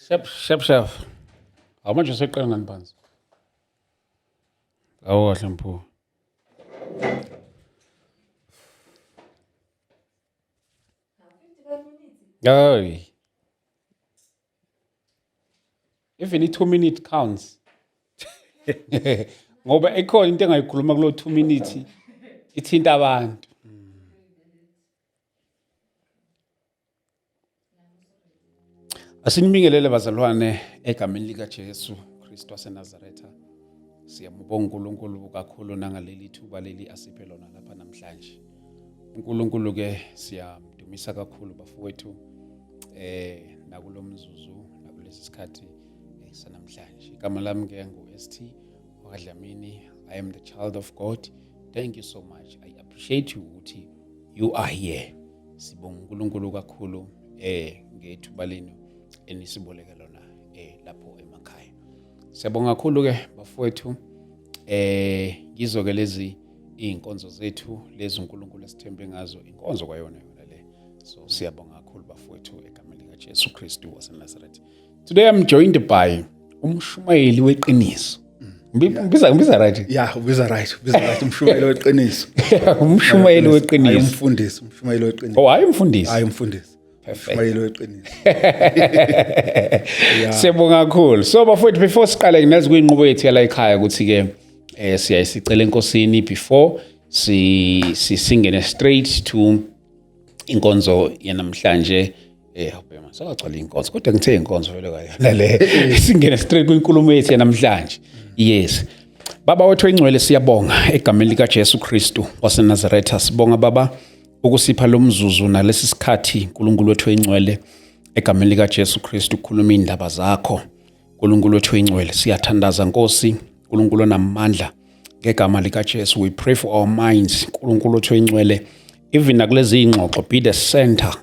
Chef. Manje useqala ngani phansi? Kahle mpho. Hayi. Even 2 minute counts. Ngoba ikhona into engayikhuluma kulo 2 minutes ithinta abantu. Asinibingelele bazalwane egameni lika Jesu Kristu waseNazaretha. Siyambonga uNkulunkulu kakhulu nangaleli thuba leli asiphe lona lapha namhlanje. uNkulunkulu ke siyamdumisa kakhulu bafowethu nakulomzuzu nakulesi sikhathi sanamhlanje. Igama lami ke nguST Wakadlamini. I am the child of God. Thank you so much. I appreciate you ukuthi you are here. Sibonga uNkulunkulu kakhulu ngethuba lenu enisiboleke lona lapho emakhaya. Siyabonga kakhulu ke bafowethu ngizo ke lezi inkonzo zethu lezi uNkulunkulu asithembe ngazo inkonzo kwayona le. So siyabonga kakhulu bafowethu egameni lika Jesu Kristu waseNazaretha. Today I'm joined by umshumayeli weqiniso. Ngibiza right? Yeah, ubiza right. Umshumayeli weqiniso. Umshumayeli weqiniso. Umfundisi, umshumayeli weqiniso. Oh, ayimfundisi. Ayimfundisi. Umshumayeli weqiniso. Siyabonga kakhulu. So bafowethu before siqale nginazi kuyinqubo yethu yala ekhaya ukuthi ke siyayisicela enkosini before singene straight to inkonzo yanamhlanje awubhema sakagcwala inkonzo kodwa ngithe inkonzo vele kayona le singene straight kwinkulumo yethu yanamhlanje. Yes. Baba wethu engcwele siyabonga egameni lika Jesu Kristu waseNazaretha. Sibonga baba ukusipha lo mzuzu nalesi sikhathi uNkulunkulu wethu engcwele egameni lika Jesu Kristu ukukhuluma indaba zakho. uNkulunkulu wethu engcwele siyathandaza Nkosi, uNkulunkulu onamandla ngegama lika Jesu. We pray for our minds uNkulunkulu wethu engcwele even nakulezi ingxoxo be the center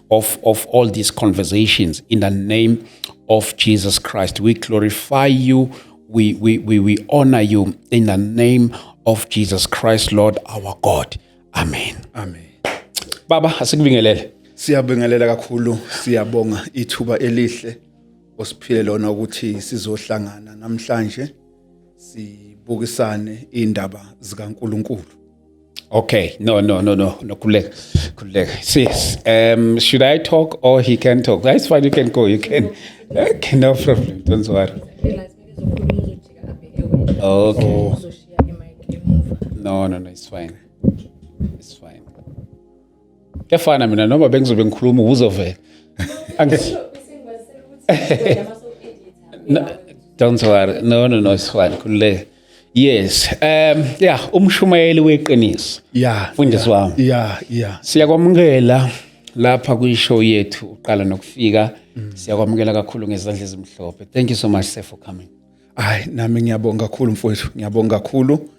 of all these conversations in the name of Jesus Christ. We glorify you. We honor you in the name of Jesus Christ, Lord our God. Amen. Amen. Baba, asikubingelele. Siyabingelela kakhulu, siyabonga ithuba elihle osiphile lona ukuthi sizohlangana namhlanje sibukisane indaba zikaNkulunkulu. Okay, no, kuleka. Sis, should I talk or he can talk? That's fine, you can go, you can. Okay, no problem, don't worry. Okay. No, it's fine. It's fine. Kefana mina noma bengizobe ngikhuluma uzovela. Don't worry. No, it's fine. Kuleka. Yes. Umshumayeli weqiniso. Yeah. Mfundisi wami. Yeah. Siyakwamukela lapha kwishow yethu uqala nokufika. Siyakwamukela kakhulu ngezandla ezimhlophe. Thank you so much sir for coming. Hayi nami ngiyabonga kakhulu mfowethu. Ngiyabonga kakhulu.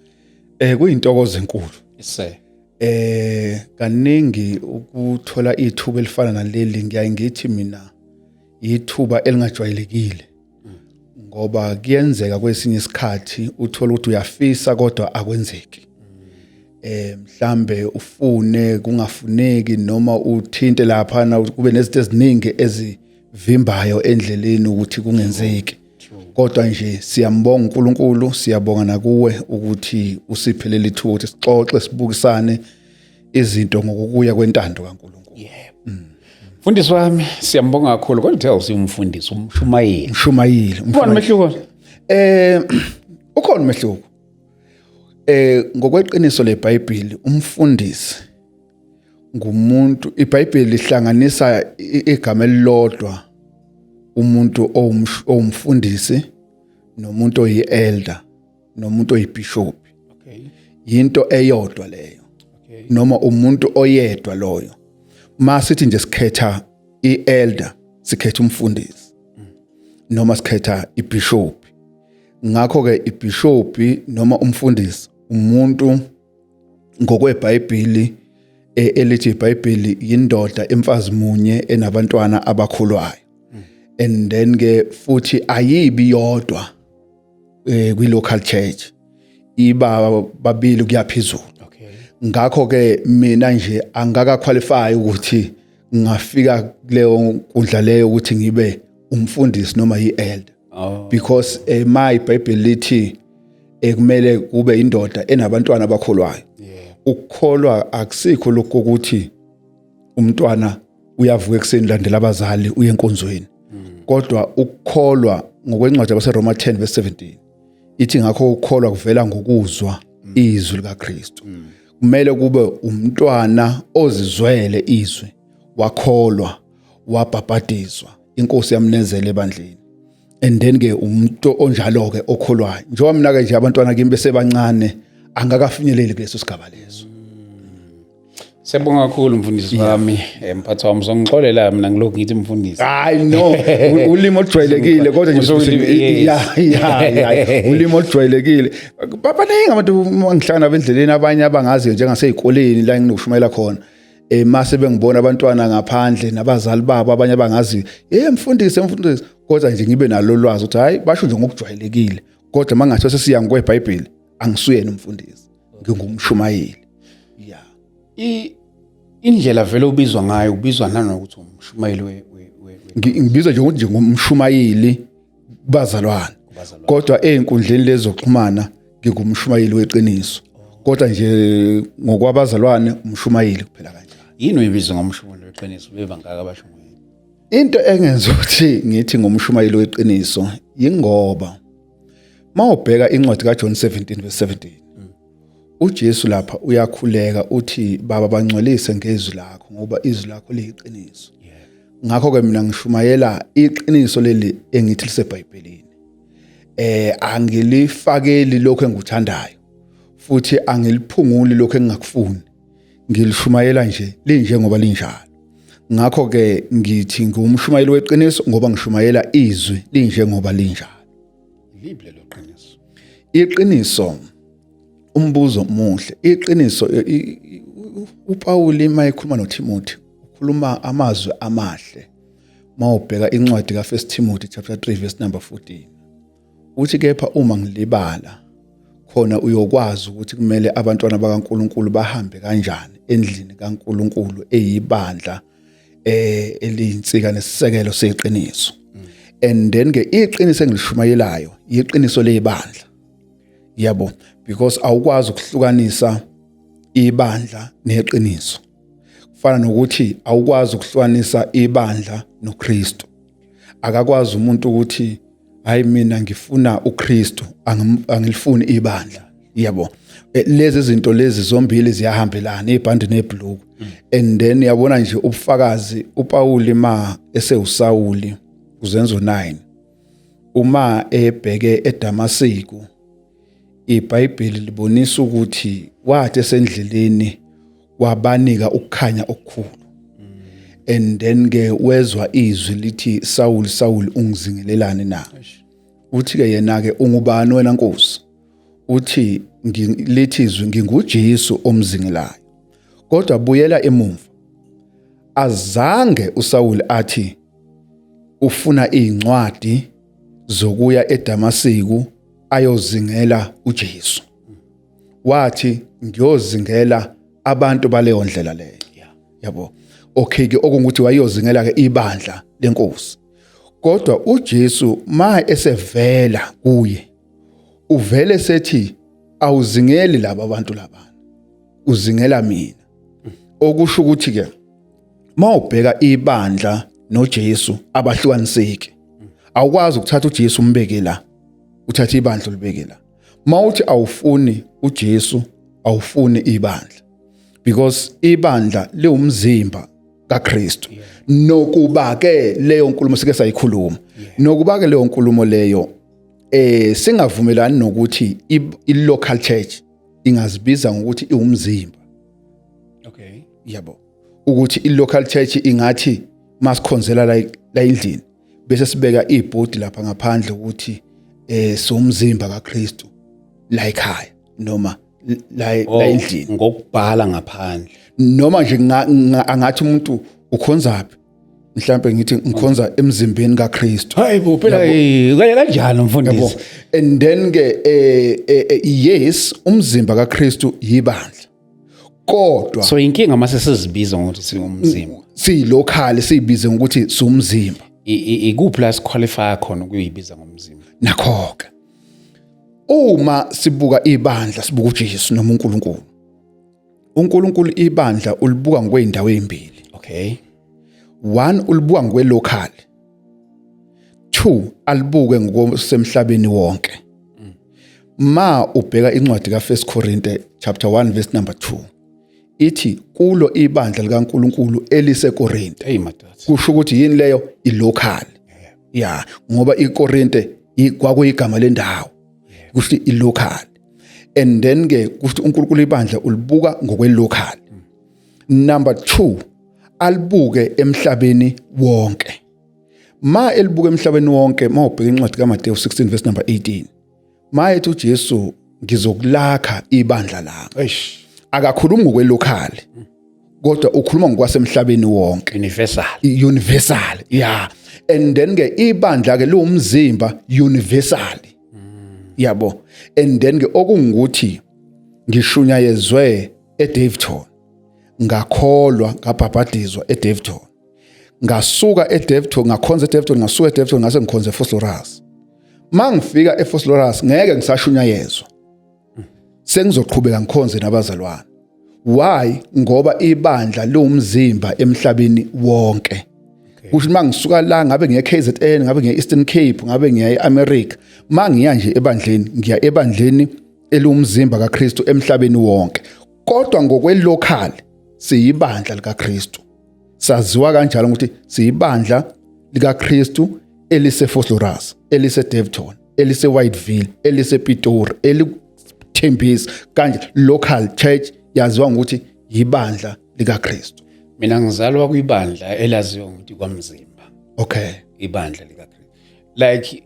Kuyintokozo enkulu. Yes sir. Kaningi ukuthola ithuba elifana naleli ngiyaye ngithi mina ithuba elingajwayelekile. Ngoba kuyenzeka kwesinye isikhathi uthola ukuthi uyafisa kodwa akwenzeki. Mhlambe ufune kungafuneki noma uthinte lapha na kube nezinto eziningi ezivimbayo endleleni ukuthi kungenzeki. Kodwa nje siyambonga uNkulunkulu, siyabonga nakuwe ukuthi usiphelele ithuba ukuthi sixoxe sibukisane izinto ngokuya kwentando kaNkulunkulu. Yeah. Mfundisi wami siyambonga kakhulu kodwa uthe usumfundisi umshumayeli. Ubona umehluko? Ukhona umehluko. Ngokweqiniso leBhayibheli umfundisi ngumuntu, iBhayibheli lihlanganisa igama elilodwa umuntu owumfundisi nomuntu oyi-elder nomuntu oyibishop. Okay. Yinto eyodwa leyo. Okay. Noma umuntu oyedwa loyo. Masithi nje sikhetha i-elder, sikhetha umfundisi. Noma sikhetha ibishop. Ngakho ke ibishop noma umfundisi umuntu ngokweBhayibheli elithi iBhayibheli yindoda emfazi munye enabantwana abakhulwayo. And then ke futhi ayibi yodwa kwi-local church. Iba babili kuyaphezulu. Okay. Ngakho ke mina nje angaka qualify ukuthi ngafika kuleyo nkundla leyo ukuthi ngibe umfundisi noma yi-elder. Oh. Because my iBhayibheli lithi kumele kube indoda enabantwana abakholwayo. Ukukholwa akusikho lokho ukuthi umntwana uyavuka ekseni landela abazali uye enkonzweni. Kodwa ukukholwa ngokwencwadi yabaseRoma 10:17 ithi ngakho ukukholwa kuvela ngokuzwa izwi likaKristu. Kumele kube umntwana ozizwele izwi, wakholwa, wabhabhadizwa, inkosi yamnezela ebandleni. And then ke umuntu onjalo ke okholwayo. Njengoba mina ke nje abantwana kimi besebancane angakafinyeleli kuleso sigaba leso. Siyabonga kakhulu mfundisi wami, mphathi wami uzongixolela mina ngilokhu ngithi mfundisi. Hayi no, ulimo ojwayelekile kodwa nje ya ulimo ojwayelekile. Baningi abantu mangihlangana abendleleni abanye abangaziyo njengasezikoleni la nginoshumayela khona. Mase bengibona abantwana ngaphandle nabazali babo abanye abangaziyo. Mfundisi kodwa nje ngibe nalo lwazi ukuthi hayi basho nje ngokujwayelekile. Kodwa mangathi sesiya ngokweBhayibheli angisuyena umfundisi. Ngingumshumayeli. Indlela vele ubizwa ngayo ubizwa nanokuthi umshumayeli ngibizwa nje ngomshumayeli kubazalwane. Kodwa einkundleni lezo zokuxhumana ngingumshumayeli weqiniso. Kodwa nje ngokwabazalwane umshumayeli kuphela kanjalo. Yini uyibizwa ngomshumayeli weqiniso beba ngaka abashumayeli? Into engenza ukuthi ngithi ngumshumayeli weqiniso yingoba mawubheka incwadi kaJohn 17:17 uJesu lapha uyakhuleka uthi baba bangcwelise ngezwi lakho ngoba izwi lakho liyiqiniso. Ngakho ke mina ngishumayela iqiniso leli engithi liseBhayibhelini. Angilifakeli lokho engikuthandayo futhi angiliphunguli lokho engingakufuni. Ngilishumayela nje linje ngoba linjalo. Ngakho ke ngithi ngumshumayeli weqiniso ngoba ngishumayela izwi linje ngoba linjalo. Yibhle lo qiniso. Iqiniso umbuzo muhle. Iqiniso uPaul mayekhuluma noTimothy ukhuluma amazwi amahle. Mawubheka incwadi kaFirst Timothy chapter 3:14. Uthi kepha uma ngilibala khona uyokwazi ukuthi kumele abantwana bakaNkuluNkulu bahambe kanjani endlini kaNkuluNkulu eyibandla eliyinsika nesisekelo seqiniso. And then ke iqiniso engilishumayelayo iqiniso lezibandla. Yabo, because awukwazi ukuhlukanisa ibandla neqiniso. Kufana nokuthi awukwazi ukuhlukanisa ibandla noKristu. Akakwazi umuntu ukuthi hayi mina ngifuna uKristu angilifuni ibandla. Yabo, lezi zinto lezi zombili ziyahambelana ibhandi nebhuluku. And then yabona nje ubufakazi uPaul ma esewuSawuli kuZenzo 9 uma ebheke eDamasiko iBhayibheli libonisa ukuthi wathi esendleleni wabanika ukukhanya okukhulu. And then ke wezwa izwi lithi Saul Saul ungizingelelani na? Uthi ke yena ke ungubani wena Nkosi? Uthi lithi izwi nginguJesu omzingelayo. Kodwa buyela emumva. Azange uSaul athi ufuna izincwadi zokuya eDamasiko ayozingela uJesu. Wathi ngiyozingela abantu baleyo ndlela leyo. Yabo. Okay ke okungukuthi wayozingela ke ibandla lenkosi. Kodwa uJesu ma esevela kuye uvele sethi awuzingeli laba abantu labana. Uzingela mina. Okusho ukuthi ke mawubheka ibandla noJesu abahlukaniseki. Awukwazi ukuthatha uJesu umbeke la. Uthatha ibandla ulibeke la. Mawuthi awufuni uJesu awufuni ibandla. Because ibandla liwumzimba kaKristu. Nokuba ke leyo nkulumo sike sayikhuluma. Nokuba ke leyo nkulumo leyo singavumelani nokuthi i-local church ingazibiza ngokuthi iwumzimba. Okay. Yabo. Ukuthi i-local church ingathi masikhonzela la endlini bese sibeka ibhodi lapha ngaphandle ukuthi somzimba kaKristu la ekhaya noma la endlini ngokubhala ngaphandle noma nje angathi umuntu ukhonzaphi mhlambe ngithi ngikhonza emzimbeni kaKristu. Hayi bo phela kanjani mfundisi? And then ke yes umzimba kaKristu yibandla. Kodwa so inkinga mase sizibiza ngokuthi singumzimba. Si local sibize ngokuthi sumzimba. ikuphi la siqualify khona ukuyibiza ngomzimba? Nakho-ke uma sibuka ibandla sibuka uJesu noma uNkulunkulu. uNkulunkulu ibandla ulibuka ngokwendawo ezimbili. Okay. 1 ulibuka ngokwelocal. 2 alibuke ngokusemhlabeni wonke. Ma ubheka incwadi kaFirst Corinthians chapter 1 verse number 2. Ithi kulo ibandla likaNkulunkulu eliseKorinte. Hey madoda. Kusho ukuthi yini leyo ilocal. Yeah, ngoba iKorinte kwakuyigama lendawo. Kusho ilocal. And then ke kusho uNkulunkulu ibandla ulibuka ngokwelocal. Number 2 alibuke emhlabeni wonke. Ma elibuka emhlabeni wonke ma ubheka incwadi kaMateyu 16 verse number 18. Ma ethi uJesu ngizokulakha ibandla lami. Eish. Akakhulumi ngokwelocal. Kodwa ukhuluma ngokwasemhlabeni wonke. Universal. Yeah. And then ke ibandla ke lumzimba universal. Yabo. And then ke okungukuthi ngishunyayezwe eDaveyton. Ngakholwa ngabhabhadizwa eDaveyton. Ngasuka eDaveyton ngakhonza eDaveyton ngasuka eDaveyton ngase ngikhonza eFosloras. Mangifika eFosloras ngeke ngisashunyayezwa. Sengizoqhubeka ngikhonze nabazalwane. Why? Ngoba ibandla lumzimba emhlabeni wonke. Kusho mangisuka la ngabe ngiye KZN, ngabe ngiye Eastern Cape, ngabe ngiye eAmerica, mangiya nje ebandleni, ngiya ebandleni elumzimba kaKristu emhlabeni wonke. Kodwa ngokwelocal siyibandla likaKristu. Saziwa kanjalo ukuthi siyibandla likaKristu eliseFosloras, eliseDaveyton, eliseWhiteville, elisePitori, eliThembisa kanje local church yaziwa ukuthi yibandla likaKristu. Mina ngizalwa kwibandla elaziwa ukuthi kwamzimba. Okay. Ibandla likaKristu. Like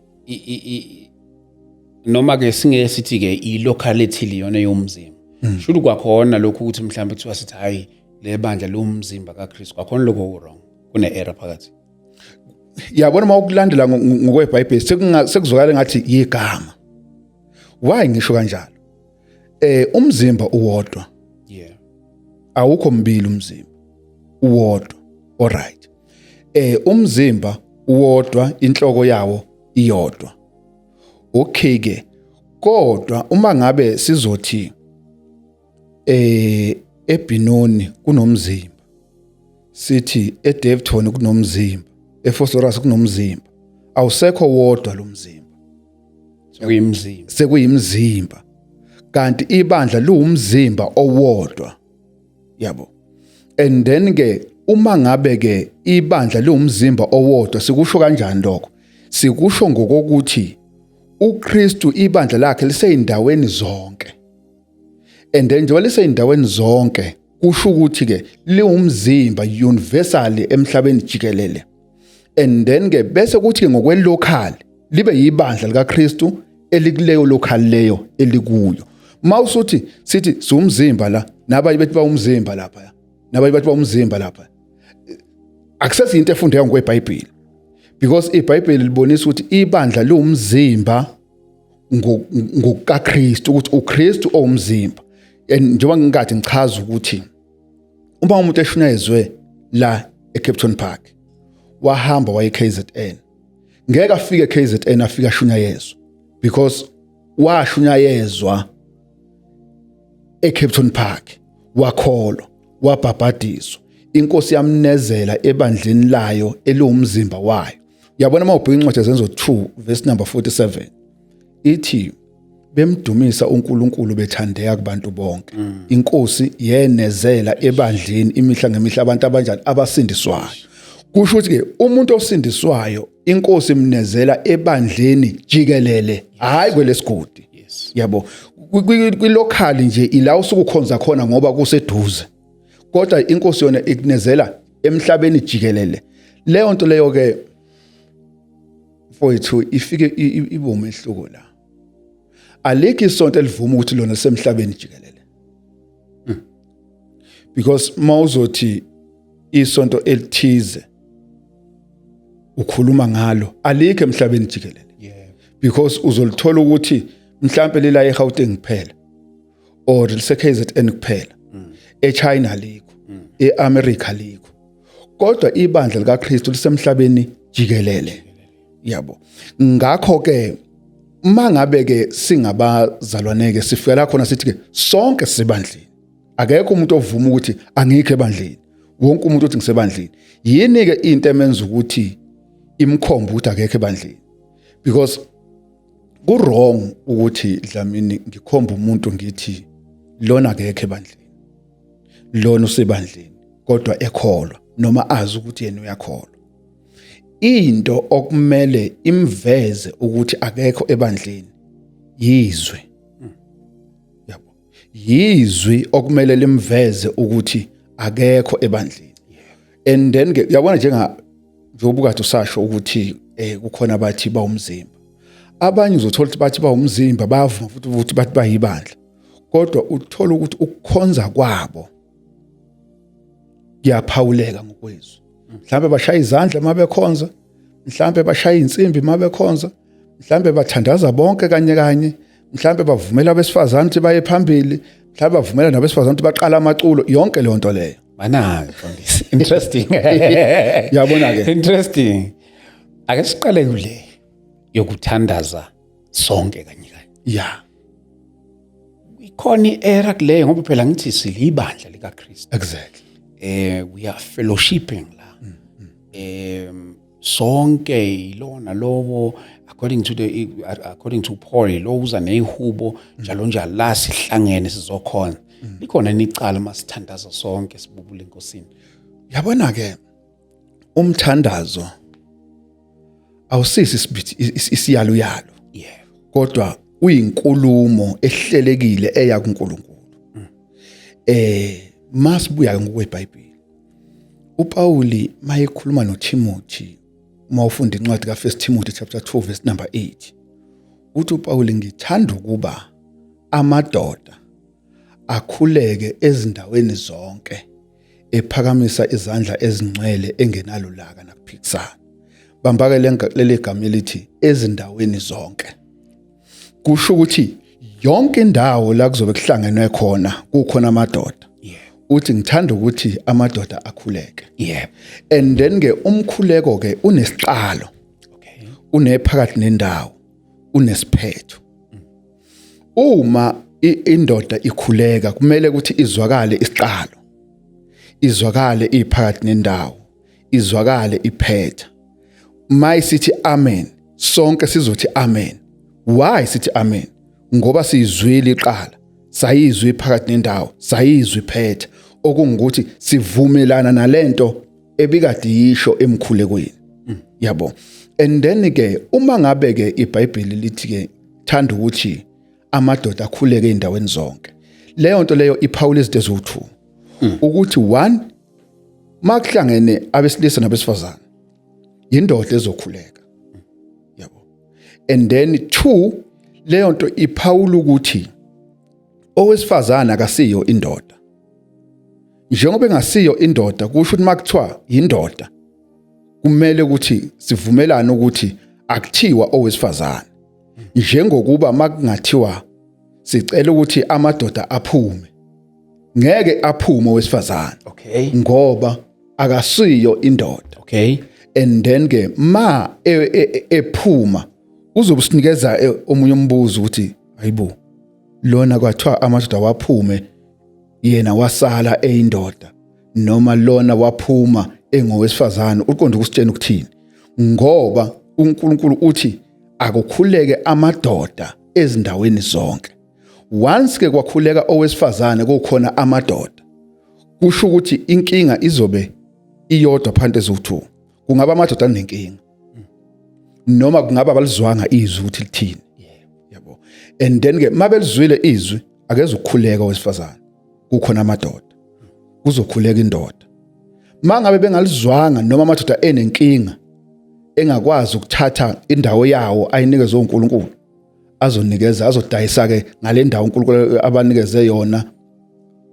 noma ke singeke sithi ke ilocality liyona yomzimba. Shulu kwakhona lokho ukuthi mhlawumbe kuthiwa sithi hayi le bandla lomzimba kaKristu kwakhona lokho wrong. Kune error phakathi. Yabona mawukulandela ngokweBhayibheli sekuzokala ngathi yigama. Why ngisho kanjalo? Umzimba uwodwa. Yeah. Awukho mbili umzimba. Uwodwa. Alright. Umzimba uwodwa inhloko yawo iyodwa. Okay ke. Kodwa uma ngabe sizothi eBinoni kunomzimba. Sithi eDaveyton kunomzimba. eFosloras kunomzimba. Awusekho wodwa lo mzimba. Sekuyimzimba. Kanti ibandla luwumzimba owodwa. Yabo. And then ke uma ngabe ke ibandla luwumzimba owodwa sikusho kanjani lokho? Sikusho ngokuthi uKristu ibandla lakhe liseyindaweni zonke. And then njengoba liseyindaweni zonke kusho ukuthi ke liwumzimba universally emhlabeni jikelele. And then ke bese kuthi ngokwelocal libe yibandla likaKristu elikuleyo local leyo elikuyo. Mawusuthi sithi sumzimba la nabayi bethi ba umzimba lapha. Nabayi bathi ba umzimba lapha. Access into efundeka ngokweBhayibheli. Because iBhayibheli libonisa ukuthi ibandla liwumzimba ngokaKristu ukuthi uKristu owumzimba. And njengoba ngingade ngichaza ukuthi uma umuntu eshunyayezwe la eCapton Park wahamba waye KZN ngeke afike KZN afika ashunyayezwe because washunyayezwa eCapton Park wakholwa wabhabhadizwa inkosi yamnezela ebandleni layo eliwumzimba wayo. Yabona mawubheka incwadi yazenzo 2 verse number 47 ithi bemdumisa uNkulunkulu bethandeka kubantu bonke. Inkosi yenezela ebandleni imihla ngemihla abantu abanjani abasindiswayo. Kusho ukuthi ke umuntu osindiswayo inkosi imnezela ebandleni jikelele hayi kwelesigodi. Yabo kwilocal nje ila usukukhonza khona ngoba kuseduze. Kodwa inkosi yona ikunezela emhlabeni jikelele. Leyo nto leyo ke mfowethu ifike ibomehluko la. Alikho isonto elivuma ukuthi lona semhlabeni jikelele. Because mawuzothi isonto elithize ukhuluma ngalo alikho emhlabeni jikelele. Because uzolithola ukuthi mhlambe lila eGauteng kuphela or liseKZN kuphela. eChina likho, eAmerica likho. kodwa ibandla likaKristu lisemhlabeni jikelele. Yabo. Ngakho ke mangabe ke singabazalwaneke sifika la khona sithi ke sonke sisebandleni. Akekho umuntu ovuma ukuthi angikho ebandleni. Wonke umuntu uthi ngisebandleni. Yini ke into emenza ukuthi imkhomba ukuthi akekho ebandleni? Because ku wrong ukuthi Dlamini ngikhomba umuntu ngithi lona akekho ebandleni. Lona usebandleni kodwa ekholwa noma azi ukuthi yena uyakholwa. Into okumele imveze ukuthi akekho ebandleni yizwe. Yabo. Yizwi okumele limveze ukuthi akekho ebandleni. And then ke yabona njengoba kade usasho ukuthi kukhona abathi bawumzimba. Abanye uzothola ukuthi bathi bawumzimba bavuma futhi ukuthi bathi bayibandla. Kodwa uthola ukuthi ukukhonza kwabo kuyaphawuleka ngokwezwi. Mhlambe bashaya izandla mabekhonza, mhlambe bashaya insimbi mabekhonza, mhlambe bathandaza bonke kanye, mhlambe bavumela abesifazana ukuthi baye phambili, mhlambe bavumela nabesifazana ukuthi baqala amaculo, yonke le nto leyo. Manaka mfundisi. Interesting. Yabona ke. Interesting. Ake siqale kule yokuthandaza sonke kanye. Yeah. Ikhona iera kule ngoba phela ngithi silibandla likaKristu. Exactly. We are fellowshipping la. Sonke ilona lowo according to Paul lo uza nehubo njalo njalo la sihlangene sizokhona. Likhona nicala masithandaza sonke sibubule enkosini. Yabona ke umthandazo awusisi isiyalo yalo. Yeah. Kodwa uyinkulumo ehlelekile eya kuNkulunkulu. Masibuya ngokweBhayibheli. uPauli mayekhuluma noTimothy mawufunda incwadi ka1 Timothy chapter 2 verse number 8. Uthi uPauli ngithanda ukuba amadoda akhuleke ezindaweni zonke ephakamisa izandla ezingcwele engenalo laka nakuphikisana. Bambake leli gama elithi ezindaweni zonke. Kusho ukuthi yonke indawo la kuzobe kuhlangenwe khona kukhona amadoda. Uthi ngithanda ukuthi amadoda akhuleke. Yeah. And then ke umkhuleko ke unesiqalo. Okay. Unephakathi nendawo. Unesiphetho. Uma indoda ikhuleka kumele ukuthi izwakale isiqalo. Izwakale iphakathi nendawo. Izwakale iphetha. Mayisithi amen. Sonke sizothi amen. Why sithi amen? Ngoba siyizwile iqala. Sayizwe phakathi nendawo, sayizwe iphetha okungukuthi sivumelana nalento ebikade yisho emkhulekweni. Yabo. And then ke uma ngabe ke iBhayibheli lithi ke thanda ukuthi amadoda akhuleke endaweni zonke. Leyo nto leyo iPaul izinto ezu2. Ukuthi 1 makuhlangene abesilisa nabesifazana indoda ezokhuleka. Yabo. And then 2 leyo nto iPaul ukuthi owesifazana akasiyo indoda. Njengoba engasiyo indoda kusho ukuthi makuthiwa indoda kumele ukuthi sivumelane ukuthi akuthiwa owesifazana. Njengokuba makungathiwa sicela ukuthi amadoda aphume. Ngeke aphume owesifazana. Okay. Ngoba akasiyo indoda. Okay. And then ke ma ephuma uzobusinikeza omunye umbuzo ukuthi hayibo lona kwathiwa amadoda waphume yena wasala eyindoda noma lona waphuma engowesifazana uqonda ukusitshena ukuthini ngoba uNkulunkulu uthi akukhuleke amadoda ezindaweni zonke. Once ke kwakhuleka owesifazane kukhona amadoda kusho ukuthi inkinga izobe iyodwa phakathi ezu2. Kungaba amadoda anenkinga noma kungaba balizwanga izwi ukuthi lithini. Yabo. And then ke mabelizwile izwi akeze ukukhuleka owesifazane kukhona amadoda kuzokhuleka indoda. Mangabe bengalizwanga noma amadoda enenkinga engakwazi ukuthatha indawo yawo ayinikeze uNkulunkulu azonikeza azodayisa ke ngale ndawo uNkulunkulu abanikeze yona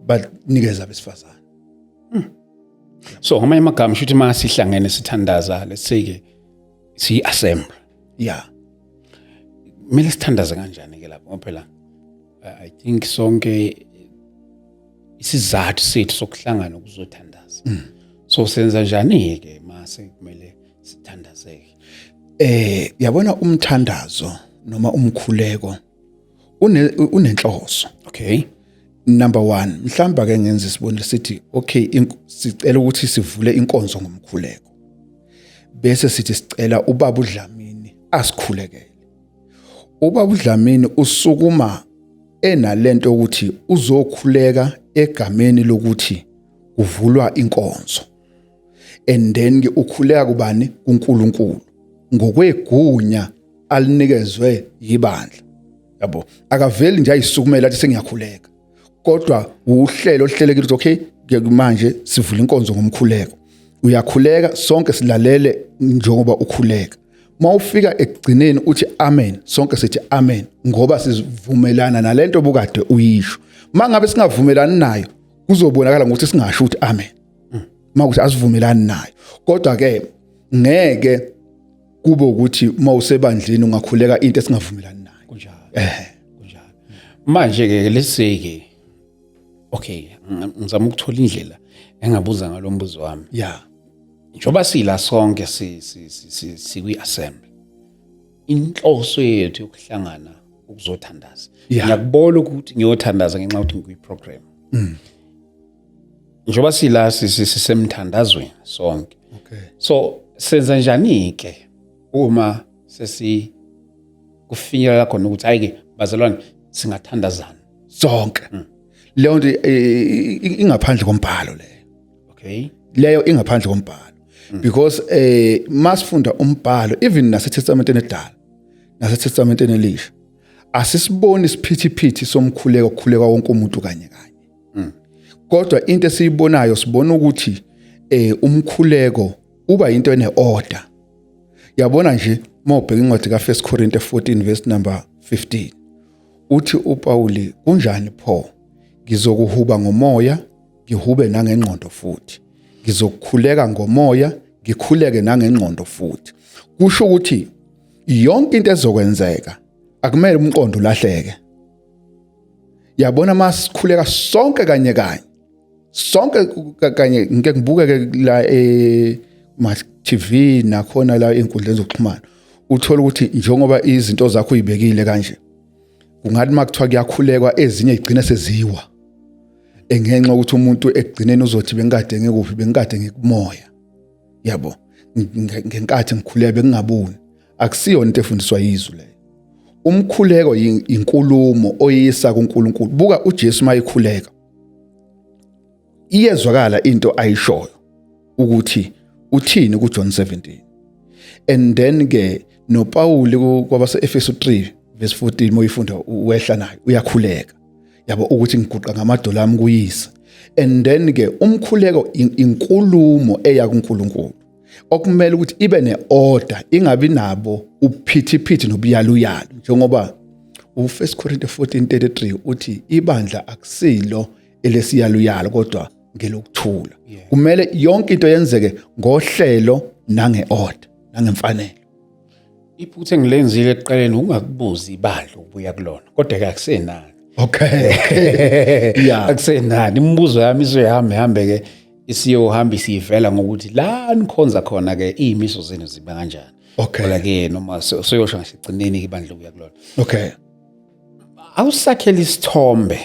banikeza abesifazane. So ngamanye amagama shuthi masihlangene sithandaza let's say ke si assemble. Yeah. Mele sithandaza kanjani ke lapho ngoba phela I think sonke isizathu sethu sokuhlangana ukuzothandaza. So senza njani ke mase kumele sithandazeke? Yabona umthandazo noma umkhuleko unenhloso. Okay. Number 1, mhlamba ke ngenza isibonelo sithi okay sicela ukuthi sivule inkonzo ngomkhuleko. Bese sithi sicela ubaba uDlamini asikhulekele. Ubaba uDlamini usukuma enalento ukuthi uzokhuleka egameni lokuthi kuvulwa inkonzo. And then ke ukhuleka kubani? kuNkulunkulu. Ngokwegunya alinikezwe yibandla. Yabo. Akaveli nje ayisukumela athi sengiyakhuleka. Kodwa uhlelo ohlelekile ukuthi okay manje sivula inkonzo ngomkhuleko. Uyakhuleka sonke silalele njengoba ukhuleka. Mawufika ekugcineni uthi amen, sonke sithi amen ngoba sivumelana nalento obukade uyisho. Mangabe singavumelani nayo kuzobonakala ukuthi singasho ukuthi amen. Makuthi asivumelani nayo. Kodwa ke ngeke kube ukuthi mawusebandleni ungakhuleka into esingavumelani nayo. Kunjalo. Kunjalo. Manje ke leseke okay, ngizama ukuthola indlela engabuza ngalombuzo wami. Yeah. Njoba sila sonke sikwi assembly. Inhloso yethu yokuhlangana ukuzothandaza. Ngiyakubona ukuthi ngiyothandaza ngenxa ukuthi ngikwi program. Njoba sila sisemthandazweni sonke. Okay. So senza njani ke uma kufinyelela khona ukuthi hayike bazalwane singathandazana sonke. Leyo nto ingaphandle kombhalo leyo. Okay. Leyo ingaphandle kombhalo. Because masifunda umbhalo even naseTestamenteni eDala naseTestamenteni eLisha asisiboni isiphithiphithi somkhuleko ukukhuleka wonke umuntu kanye. Kodwa into esiyibonayo sibona ukuthi umkhuleko uba into ene-order. Yabona nje mawubheka incwadi ka1 Corinthians 14 verse number 15 uthi uPauli kunjani pho ngizokuhuba ngomoya ngihube nangengqondo futhi ngizokukhuleka ngomoya ngikhuleke nangengqondo futhi. Kusho ukuthi yonke into ezokwenzeka akumele umqondo ulahleke. Yabona masikhuleka sonke kanye sonke kanye ngeke ngibuke la ma TV nakhona la enkundleni zokuxhumana uthola ukuthi njengoba izinto zakho uyibekile kanje kungathi makuthiwa kuyakhulekwa ezinye igcina seziwa engenxa ukuthi umuntu egcineni uzothi bengikade ngekuphi bengikade ngikumoya. Yabo ngenkathi ngikhuleka bengingaboni akusiyona into efundiswa yizwi leyo. Umkhuleko inkulumo oyisa kuNkulunkulu. Buka uJesu mayikhuleka iyezwakala into ayishoyo ukuthi uthini kuJohn 17. And then ke no Paul kwabase Efeso 3 verse 14 moyifunda wehla nayo uyakhuleka. Yabo ukuthi ngiguqa ngamadola ami kuyisa. And then ke umkhuleko inkulumo eya kuNkulunkulu. Okumele ukuthi ibe neorder ingabi nabo uphithiphithi nobuyaluyalo njengoba u1 Corinthians 14:33 uthi ibandla akusilo elesiyaluyalo kodwa ngelokuthula. Kumele yonke into yenzeke ngohlelo nangeorder nangemfanelo. Iphutha engilenzile ekuqaleni ungakubuza ibandla ubuya kulona kodwa ke akusenani. Okay. Yeah. Akusenani imibuzo yami izohambe ke isiyohamba isivela ngokuthi la nikhonza khona ke izimiso zenu ziba kanjani. Okay. Ngoba ke noma soyosho ngasigcineni ibandla ubuya kulona. Okay. Awusakhela isithombe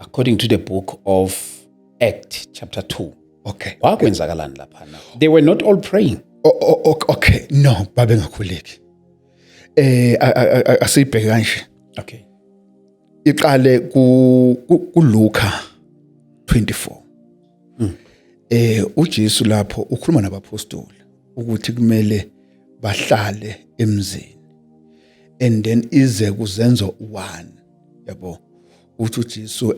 according to the book of Acts chapter 2. Okay. Wakwenzakalani lapha na? They were not all praying. Okay. No, babe ngakhuleki. Asibheke kanje. Okay. Iqale kuLuka 24. uJesu lapho ukhuluma nabapostoli ukuthi kumele bahlale emzini. And then ize kuzenzo 1. Yabo. Uthi uJesu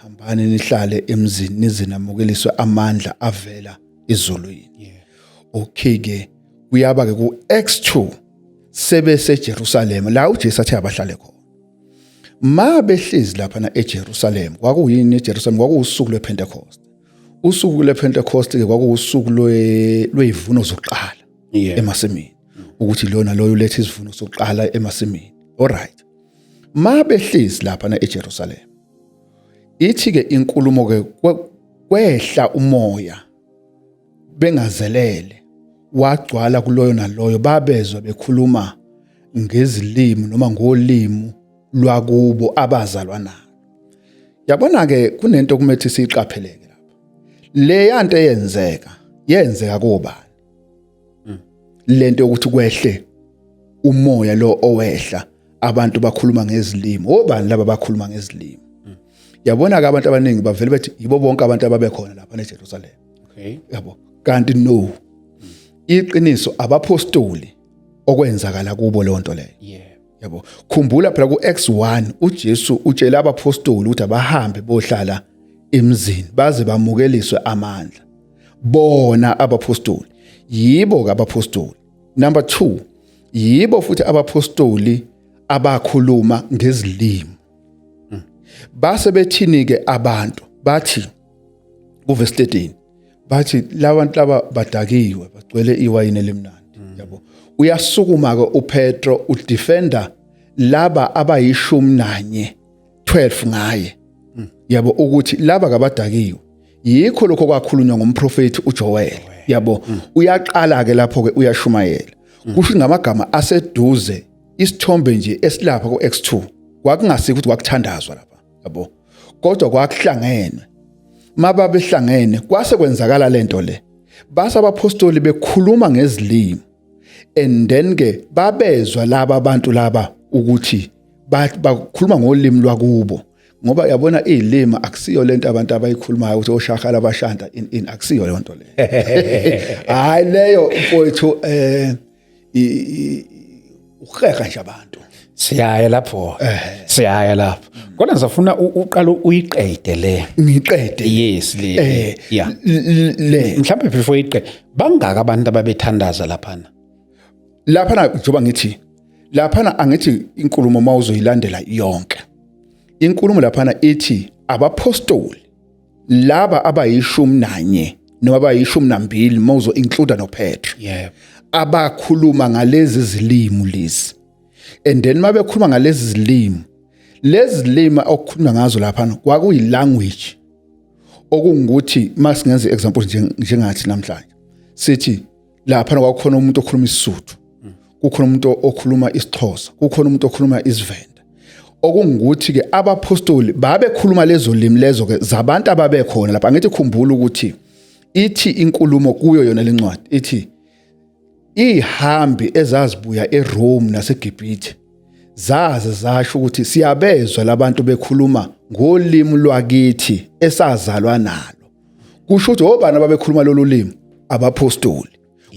hambani nihlale emzini nizinamukeliswe amandla avela ezulwini. Okay ke kuyaba ke ku Acts 2 sebese Jerusalem la uJesu athi abahlale khona. Ma behlezi lapha na eJerusalem kwakuyini eJerusalem kwakuusuku lwePentecost. Usuku lwePentecost ke kwakuusuku lwezivuno zokuqala emasimini. Ukuthi lona loyo lethe isivuno sokuqala emasimini. Alright. Ma behlezi lapha na eJerusalem. Ithi ke inkulumo ke kwehla umoya bengazelele wagcwala kuloyo naloyo babezwa bekhuluma ngezilimi noma ngolimi lwakubo abazalwa nalo. Yabona ke kunento kumethi siqapheleke lapha. Le yanto yenzeka kubani? Lento ukuthi kwehle umoya lo owehla abantu bakhuluma ngezilimi. Obani laba bakhuluma ngezilimi? Yabona ke abantu abaningi bavele bethi yibo bonke abantu ababekhona lapha eJerusalem. Okay. Yabo. Kanti no. Iqiniso abapostoli okwenzakala kubo lonto leyo. Yeah. Yabo. Khumbula phela ku Acts 1 uJesu utshela abapostoli ukuthi abahambe bohlala emzini baze bamukeliswe amandla. Bona abapostoli. Yibo ke abapostoli. Number 2, yibo futhi abapostoli abakhuluma ngezilimi. Base bethini ke abantu bathi ku verse 13 bathi labantu laba badakiwe bagcwele iwayini elimnandi. Yabo. Uyasukuma ke uPetro udefender laba abayishumi 12 ngaye. Yabo ukuthi laba kabadakiwe. Yikho lokho kwakhulunywa ngomprofeti uJoel. Yabo. Uyaqala ke lapho ke uyashumayela. Kusho ngamagama aseduze isithombe nje esilapha ku X2. Kwakungasike ukuthi kwakuthandazwa lapha. Yabo. Kodwa kwakuhlangene. Mababehlangene kwase kwenzakala lento le. Base abapostoli bekhuluma ngezilimi. And then ke babezwa laba abantu laba ukuthi bakhuluma ngolimi lwakubo. Ngoba yabona izilimi akusiyo lento abantu abayikhulumayo ukuthi oshakala abashanta in akusiyo lento le. Hayi leyo mfowethu ukhekha nje abantu. Siyaya lapho. Siyaya lapho. Kodwa ngizafuna uqala uyiqede le. Ngiqede. Yes le. Yeah. Le. Mhlawumbe before iqede bangaka abantu ababethandaza laphana. Laphana njoba ngithi laphana angithi inkulumo mawuzoyilandela yonke. Inkulumo laphana ithi abapostoli laba abayishumi 1 noma abayishumi 2 mawuzo include no Petro. Yeah. Abakhuluma ngalezi zilimi lezi. And then mabekhuluma ngalezi zilimi lezi zilimi okukhuluma ngazo laphana kwakuyi language okungukuthi masingenza example njengathi namhlanje sithi laphana kwakukhona umuntu okhuluma isiSuthu, kukhona umuntu okhuluma isiXhosa, kukhona umuntu okhuluma isiVenda. Okungukuthi ke abapostoli babekhuluma lezo limi lezo ke zabantu ababekhona lapha. Ngithi khumbula ukuthi ithi inkulumo kuyo yona lencwadi ithi ihambi ezazibuya eRome naseGibhithe zaze zasho ukuthi siyabezwa labantu bekhuluma ngolimi lwakithi esazalwa nalo. Kusho ukuthi obani ababekhuluma lolu limi? Abapostoli.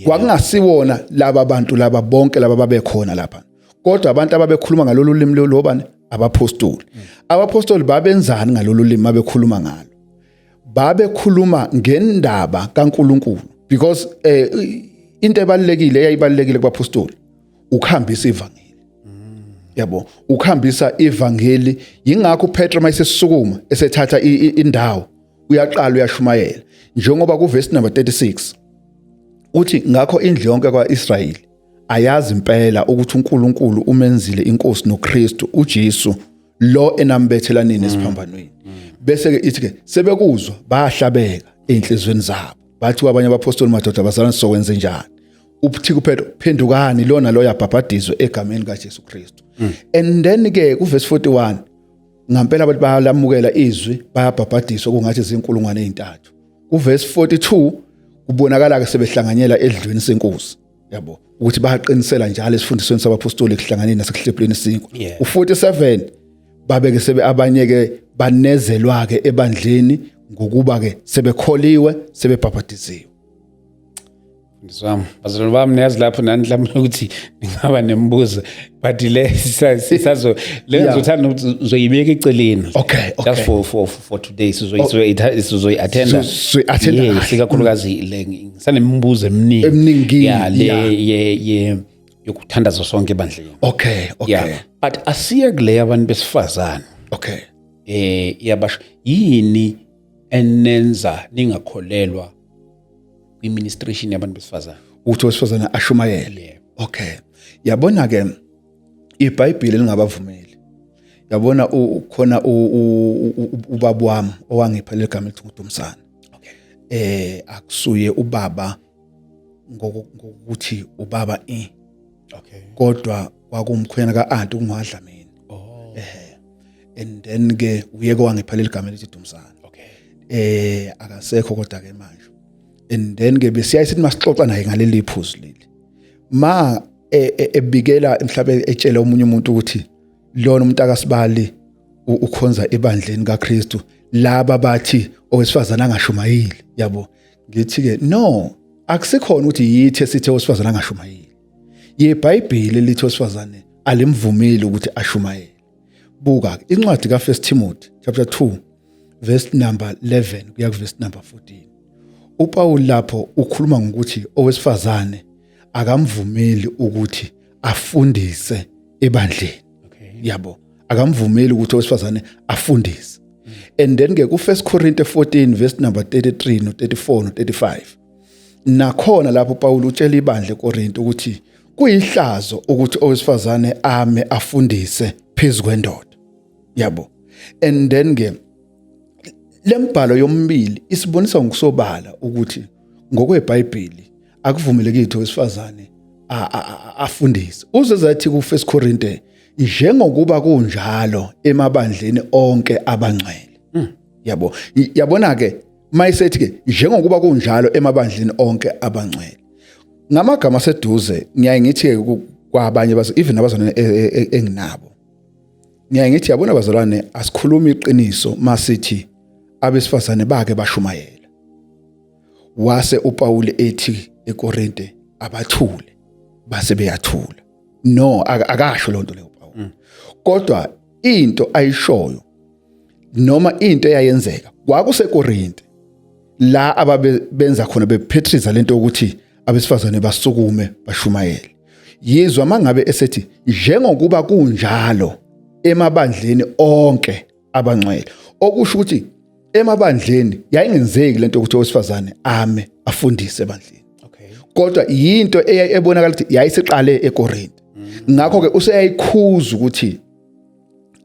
Kwakungasiwona laba bantu laba bonke laba babekhona lapha. Kodwa abantu ababekhuluma ngalolu limi lobani? Abapostoli. Abapostoli babenzani ngalolu limi abekhuluma ngalo? Babekhuluma ngendaba kaNkulunkulu because into ebalekile eyayibalekile kubapostoli ukuhambisa ivangeli. Yabo, ukuhambisa ivangeli. Yingakho uPetro mayesesukuma esethatha indawo uyaqala uyashumayela. Njengoba ku verse number 36 uthi ngakho indlu yonke kwaIsrayeli ayazi impela ukuthi uNkulunkulu umenzile inkosi noKristu uJesu lo enambethelanini esiphambanweni. Bese ke ithi ke sebekuzwa bahlabeka enhlizweni zabo. Bathi abanye abapostoli madoda bazalwane sokwenze njani? Uthi kuPetro phendukani lona lo yabhabhadizwe egameni kaJesu Kristu. And then ke ku verse 41 ngampela abantu bayalamukela izwi bayabhabhadiswa kungathi izinkulungwane ezintathu. Ku verse 42 kubonakala ke sebehlanganyela edlweni senkosi. Yabo, ukuthi bayaqinisela njalo esifundisweni sabapostoli kuhlanganeni nasekuhlephuleni 5. U47 babeke sebe abanye ke banezelwa ke ebandleni ngokuba ke sebekholiwe sebebhabhadiziwe. Ngizwami bazalwane bami niyazi lapho nani mhlawumbe ukuthi ngingaba nemibuzo but le sisazo lengizothanda ukuthi uzoyibeka eceleni. Okay. Just for today sizoyi attend. Yes, sikakhulukazi le ngisanemibuzo eminingi. Yeah, le yokuthandaza sonke ebandleni. Okay. Yeah. But asiya kule abantu besifazane. Okay. Yabasho yini enenza ningakholelwa kwi-ministration yabantu besifazane? Uthi wesifazane ashumayele. Okay. Yabona ke iBhayibheli lingabavumeli. Yabona ukhona ubaba wami owangipha legama elithi uDumsana. akusuye ubaba ngokuthi ubaba Okay. kodwa kwakumkhwena kaAnti uNgwadlamini. And then ke uyeke wangiphalela igama elithi Dumsana. Okay. Akasekho kodwa ke manje. And then ke besiyayisithi masixoxa naye ngaleli phuzu leli. Ebikela mhlawumbe etshela umunye umuntu ukuthi lona umuntu akasibali ukhonza ebandleni kaKristu laba bathi owesifazana angashumayili yabo ngithi ke no akusikhona ukuthi yithi esithi owesifazana angashumayili yeBhayibheli lithi owesifazane alimvumile ukuthi ashumayele buka incwadi kaFirst Timothy chapter 2 verse number 11 kuya ku verse number 14 uPaul lapho ukhuluma ngokuthi owesifazane akamvumeli ukuthi afundise ebandleni. Okay. Yabo akamvumeli ukuthi owesifazane afundise. And then ke ku 1 Corinthians 14 verse number 33 no 34 no 35 nakhona lapho Paul utshela ibandla eKorinto ukuthi kuyihlazo ukuthi owesifazane ame afundise phezukwendodana. Yabo. And then ke lembhalo yombili isibonisa ngokusobala ukuthi ngokweBhayibheli akuvumelekile ukuthi owesifazane afundise. Uzezathi ku 1 Corinthians njengokuba kunjalo emabandleni onke abangcwele. Yabo. Yabona ke mayisethi ke njengokuba kunjalo emabandleni onke abangcwele. Ngamagama seduze ngiyaye ngithi kwabanye even abazalwane enginabo. Ngiyaye ngithi yabona abazalwane asikhuluma iqiniso masithi abesifazane bake bashumayela. Wase uPaul ethi eKorinte abathule base beyathula. No akasho lonto leyo Paul. Kodwa into ayishoyo noma into eyayenzeka kwakuseKorinte la ababenza khona bephetriza lento ukuthi abesifazane basukume bashumayele. Yizwa mangabe esethi njengokuba kunjalo emabandleni onke abangcwele. Okusho ukuthi emabandleni yayingenzeki lento ukuthi owesifazane ame afundise ebandleni. Okay. Kodwa yinto eyayibonakala ukuthi yayisiqale eKorinte. Ngakho ke useyayikhuza ukuthi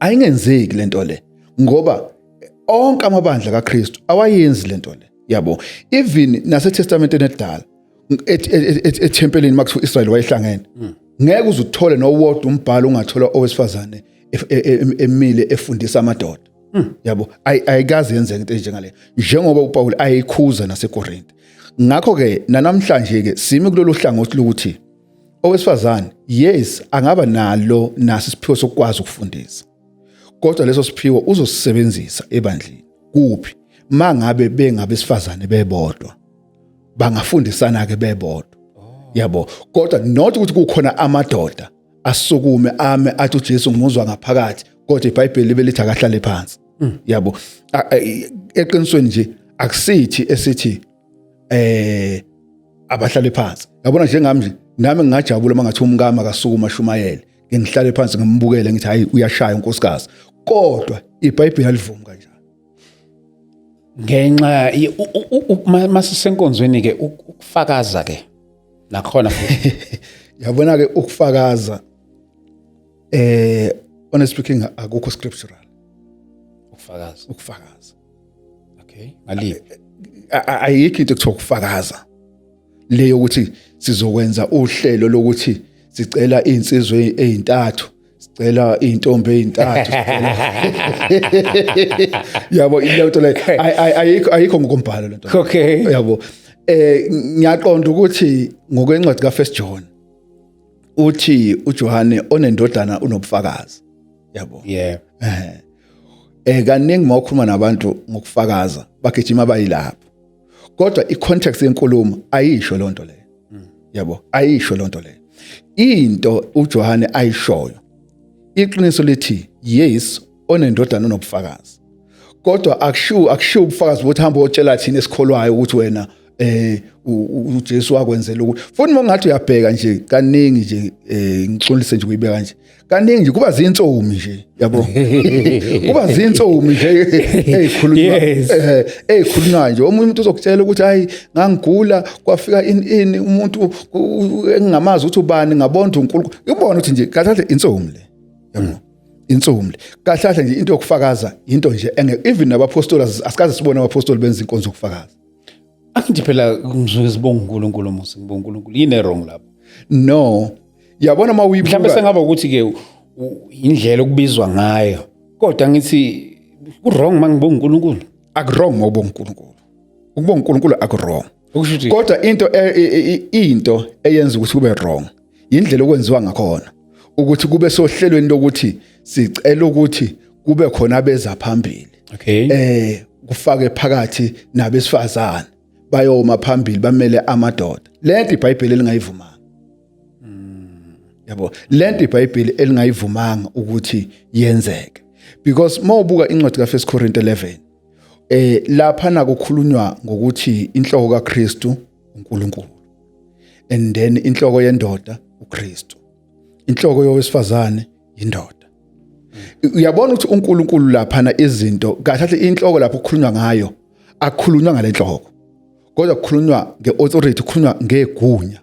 ayingenzeki lento le ngoba onke amabandla kaKristu awayenzi lento le. Yabo. Even naseTestamenteni eDala ethempelini makuthiwa Israel wayehlangene. Ngeke uze uthole nowodwa umbhalo ungathola owesifazane emile efundisa amadoda. Yabo ayikazi yenzeka into enjengale njengoba uPaul ayikhuza naseKorinte. Ngakho ke namhlanje ke simi kulolu hlangothi lokuthi owesifazane yes angaba nalo naso isiphiwo sokwazi ukufundisa. Kodwa leso siphiwo uzosisebenzisa ebandleni. Kuphi? Mangabe bengabesifazane bebodwa. Bangafundisana ke bebodwa. Yabo. Kodwa not ukuthi kukhona amadoda asukume ame athi uJesu ngimuzwa ngaphakathi kodwa iBhayibheli libelithi akahlale phansi. Yabo. Eqinisweni nje akusithi esithi abahlale phansi. Yabona njengami nje nami ngingajabula mangathi umkama akasukuma shumayele. Ngihlale phansi ngimbukele ngithi hayi uyashaya unkosikazi. Kodwa iBhayibheli alivumi kanjalo. Ngenxa masisenkonzweni ke ukufakaza ke nakhona futhi yabona ke ukufakaza honestly speaking akukho scriptural ukufakaza. Okay. Ngalipi ayikho into ekuthiwa ukufakaza leyo ukuthi sizokwenza uhlelo lokuthi sicela insizwe ezintathu sicela intombi ezintathu yabo ilento le ayikho ngokombhalo lento. Okay. Yabo ngiyaqonda ukuthi ngokwencwadi kaFirst John uthi uJohane onendodana unobufakazi. Yabo. Yeah. Kaningi mawukhuluma nabantu ngokufakaza bagijima bayilapho. Kodwa icontext yenkulumo ayisho lonto le. Yabo, ayisho lonto le. Into uJohane ayishoyo. Iqiniso lithi yes onendodana unobufakazi. Kodwa akushiwo ubufakazi bokuthi hamba utshela thina esikholwayo ukuthi wena uJesu wakwenzela ukuthi futhi mongathi uyabheka nje kaningi nje ngixolise nje kuyibeka nje kaningi nje kuba zintsomi nje yabo kuba zintsomi nje ezikhulunywa nje umuntu uzokutshela ukuthi hayi ngangigula kwafika ini umuntu engingamazi ukuthi ubani ngabona uNkulunkulu ubona ukuthi nje kahle intsomi le yabo intsomi le kahle nje into yokufakaza into nje even nabapostoli asikaze sibone abapostoli benza inkonzo yokufakaza. Angithi phela ngisuke sibonga uNkulunkulu musi ngibonga uNkulunkulu yini wrong lapho no yabona mhlawumbe mawuyibuka sengaba ukuthi ke indlela okubizwa ngayo kodwa ngithi ku-wrong mangibonga uNkulunkulu akurong mawubonga uNkulunkulu ukubonga uNkulunkulu akurong okusho ukuthi kodwa into eyenza ukuthi kube wrong indlela okwenziwa ngakhona ukuthi kube sohlelweni lokuthi sicela ukuthi kube khona abeza phambili okay kufake phakathi nabesifazane bayoma phambili bamele amadoda lento iBhayibheli elingayivumanga yabo lento iBhayibheli elingayivumanga ukuthi yenzeke because mawubuka incwadi ka1 Corinthians 11 lapha nakukhulunywa ngokuthi inhloko kaKristu uNkulunkulu and then inhloko yendoda uKristu inhloko yowesifazane indoda uyabona ukuthi uNkulunkulu lapha na izinto kahle inhloko lapho kukhulunywa ngayo akukhulunywa ngalenhloko kodwa kukhulunywa ngeauthority kukhulunywa ngegunya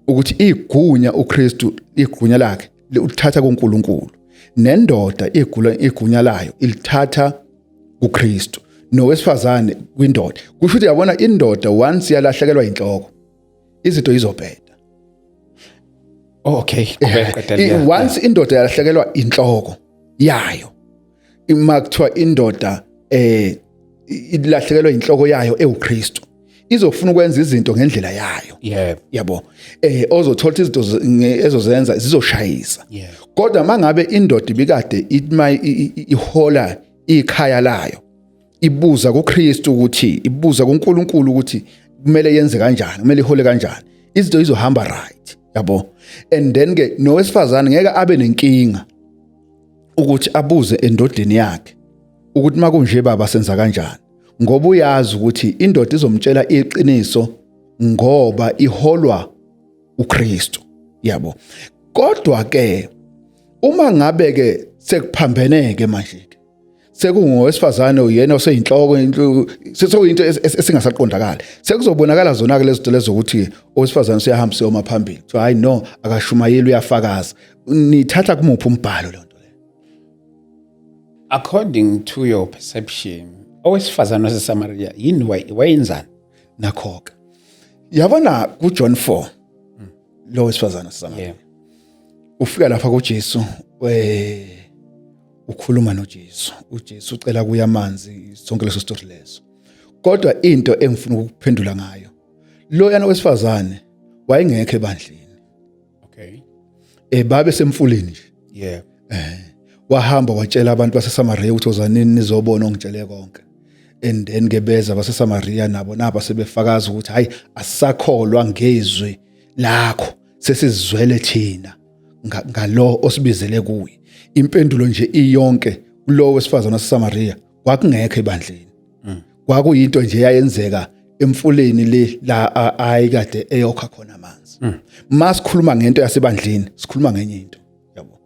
ukuthi igunya uKristu igunya lakhe uthatha kuNkulunkulu nendoda igunya layo ilithatha kuKristu nowesifazane kwindoda kusho ukuthi yabona indoda once yalahlekelwa inhloko izinto izobheda okay once indoda yalahlekelwa inhloko yayo imakuthiwa indoda ilahlekelwa inhloko yayo eUKristu izofuna ukwenza izinto ngendlela yayo yabo ozothola izinto ezozenza zizoshayisa kodwa mangabe indoda ibikade ihola ikhaya layo ibuza kuKristu ukuthi ibuza kuNkulunkulu ukuthi kumele yenze kanjani kumele ihole kanjani izinto izohamba right yabo and then ke nowesifazane ngeke abe nenkinga ukuthi abuze endodeni yakhe ukuthi makunje baba senza kanjani ngoba uyazi ukuthi indoda izomtshela iqiniso ngoba iholwa uKristu yabo kodwa ke uma ngabe ke sekuphambeneke manje sekungowesifazane uyena oseyinhloko sesokuyinto esingasaqondakala sekuzobonakala zona ke lezo lezo ukuthi owesifazane usiyahamba siyoma phambili so hayi no akashumayeli uyafakaza nithatha kumuphi umbhalo lonto le according to your perception owesifazane waseSamaria yini wayenzani nakho-ke yabona kuJohn 4 lo wesifazane waseSamaria ufika lapha kuJesu ukhuluma noJesu uJesu ucela kuya amanzi sonke leso story leso kodwa into engifuna ukuphendula ngayo lo yana wesifazane wayengekho ebandleni okay babe semfuleni nje wahamba watshela abantu baseSamaria ukuthi ozanini nizobona ongitshele konke and then gebeza baseSamaria nabo naba sebefakaza ukuthi hayi asisakholwa ngezwi lakho sesizwele thina ngalo osibizele kuye impendulo nje iyonke kulo wesifazana waseSamaria kwakungekho ebandleni kwakuyinto nje yayenzeka emfuleni le la ayikade eyokha khona amanzi masikhuluma ngento yasebandleni sikhuluma ngenye into yabo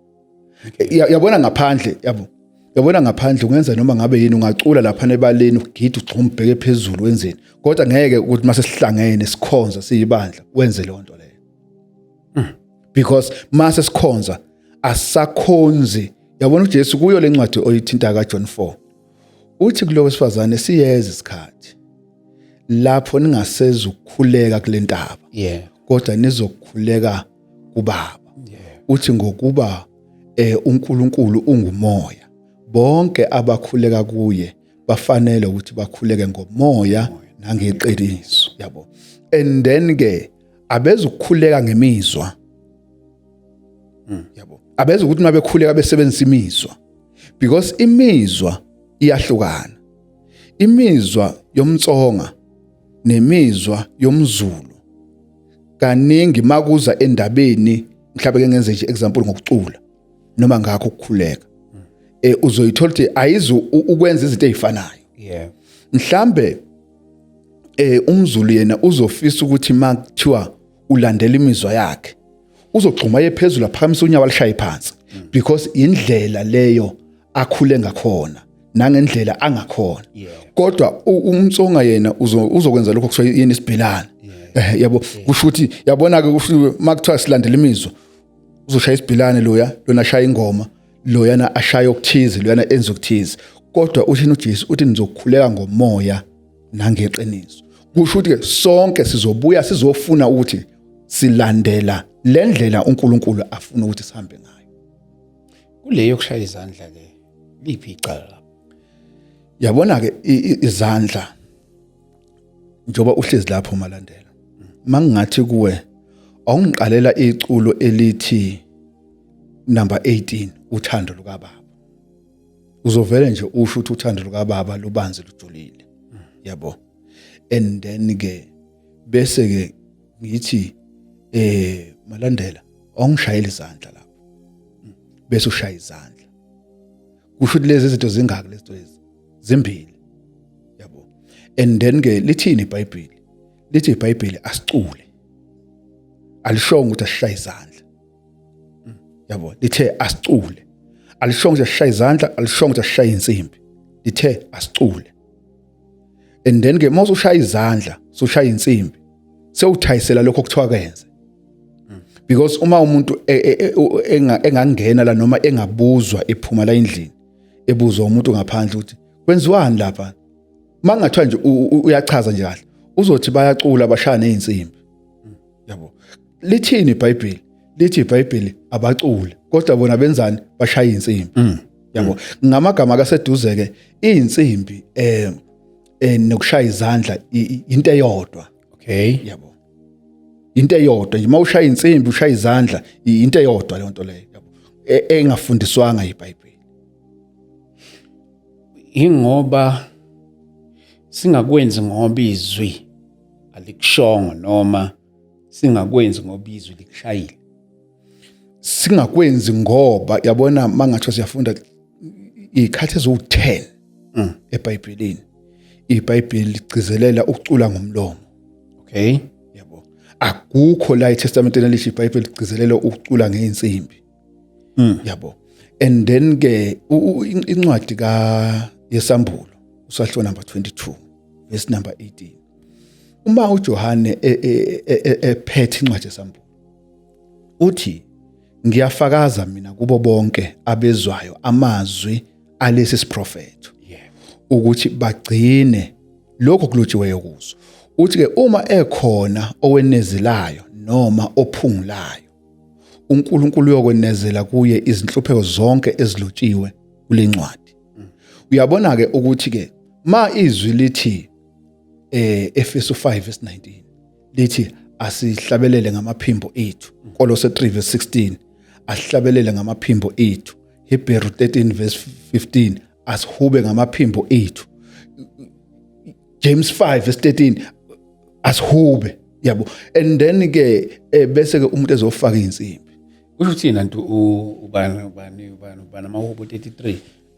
yabona ngaphandle yabo yabona ngaphandle ungenza noma ngabe yini ungacula lapha nebaleni ugida ugcuma ubheke phezulu wenzeni kodwa ngeke ukuthi mase sihlangene sikhonza siyibandla wenze lonto leyo because mase sikhonza asakhonzi yabona uJesu kuyo lencwadi oyithinta kaJohn 4 uthi kulo wesifazane siyeza isikhathi lapho ningaseza ukukhuleka kulentaba kodwa nizokukhuleka kuBaba uthi ngokuba uNkulunkulu ungumoya bonke abakhuleka kuye bafanele ukuthi bakhuleke ngomoya nangeqiniso yabo and then ke abeza ukukhuleka ngemizwa yabo abeza ukuthi mabekhuleka besebenzisa imizwa because imizwa iyahlukana imizwa yomtsonga nemizwa yomzulu kaningi makuza endabeni mhlawumbe ke ngenze nje example ngokucula noma ngakho ukukhuleka uzoyithola ukuthi ayizu ukwenza izinto ezifanayo mhlambe umzulu yena uzofisa ukuthi makuthiwa ulandela imizwa yakhe uzogxuma yephezulu aphakamisa unyawo alishaye phansi because indlela leyo akhule ngakhona nangendlela angakhona kodwa umtsonga yena uzokwenza lokho kusho yini isibhelana yabo kusho ukuthi yabona ke kusho makuthiwa silandela imizwa uzoshaya isibhelane lona ashaya ingoma loyana ashaya okuthize loyana enza okuthize kodwa uthina uJesu uthi nizokukhuleka ngomoya nangeqiniso kusho ukuthi ke sonke sizobuya sizofuna ukuthi silandela lendlela uNkulunkulu afuna ukuthi sihambe ngayo. Kuleyo yokushaya izandla ke liphi icala lapho? Yabona ke izandla njoba uhlezi lapho malandela. Mangingathi kuwe awungiqalela iculo elithi number 18 uthando lukaBaba. Uzovela nje usho ukuthi uthando lukaBaba lubanzi lujulile. Yabo. And then ke bese ke ngithi malandela awungishayela izandla lapho. Bese ushaya izandla. Kusho ukuthi lezi zinto zingaki lezi zinto lezi? Zimbili. Yabo. And then ke lithini iBhayibheli? Lithi iBhayibheli asicule. Alishongo ukuthi asishaye izandla. Yabo, lithe asicule. Alishongo ukuthi asishaye izandla, alishongo ukuthi asishaye insimbi. Lithe asicule. And then ke mase ushaya izandla, soshaya insimbi. Sewuthayisela lokho kuthiwa kwenze. Because uma umuntu engangena la noma engabuzwa ephuma la endlini, ebuzwa umuntu ngaphandle ukuthi kwenziwani lapha? Mangathiwa nje uyachaza nje kahle. Uzothi bayacula bashaya nezinsimbi. Yabo. Lithini iBhayibheli? Lithi iBhayibheli abacule kodwa bona benzani? Bashaya insimbi. Yabo. Ngamagama kaseduze ke insimbi nokushaya izandla into eyodwa. Okay. Yabo. Into eyodwa nje mawushaya insimbi ushaya izandla into eyodwa le nto leyo. Yabo. Engafundiswanga iBhayibheli. Ingoba singakwenzi ngoba izwi alikushongo noma singakwenzi ngoba izwi likushayile. Singakwenzi ngoba yabona mangathi siyafunda ikhathi ezu10 eBhayibhelini. iBhayibheli ligcizelela ukucula ngomlomo. Okay. Yabo. Akukho la eTestamenteni elithi iBhayibheli ligcizelela ukucula ngeinsimbi. Yabo. And then ke incwadi yesambulo usahlo number 22 verse number 18. Uma uJohane ephethe incwadi yesambulo uthi ngiyafakaza mina kubo bonke abezwayo amazwi alesi siprofetho ukuthi bagcine lokho kulotshiweyo kuzo. Uthi ke uma ekhona owenezelayo noma ophungulayo uNkulunkulu uyokwenezela kuye izinhlupheko zonke ezilotshiwe kule ncwadi. Uyabona ke ukuthi ke ma izwi lithi Efeso 5 verse 19 lithi asihlabelele ngamaphimbo ethu. Kolose 3 verse 16 asihlabelele ngamaphimbo ethu. Hebrew 13 verse 15 asihube ngamaphimbo ethu. James 5 verse 13 asihube. Yabo. And then ke bese ke umuntu ezofaka insimbi. Kusho uthini nantu ubani amahubo 33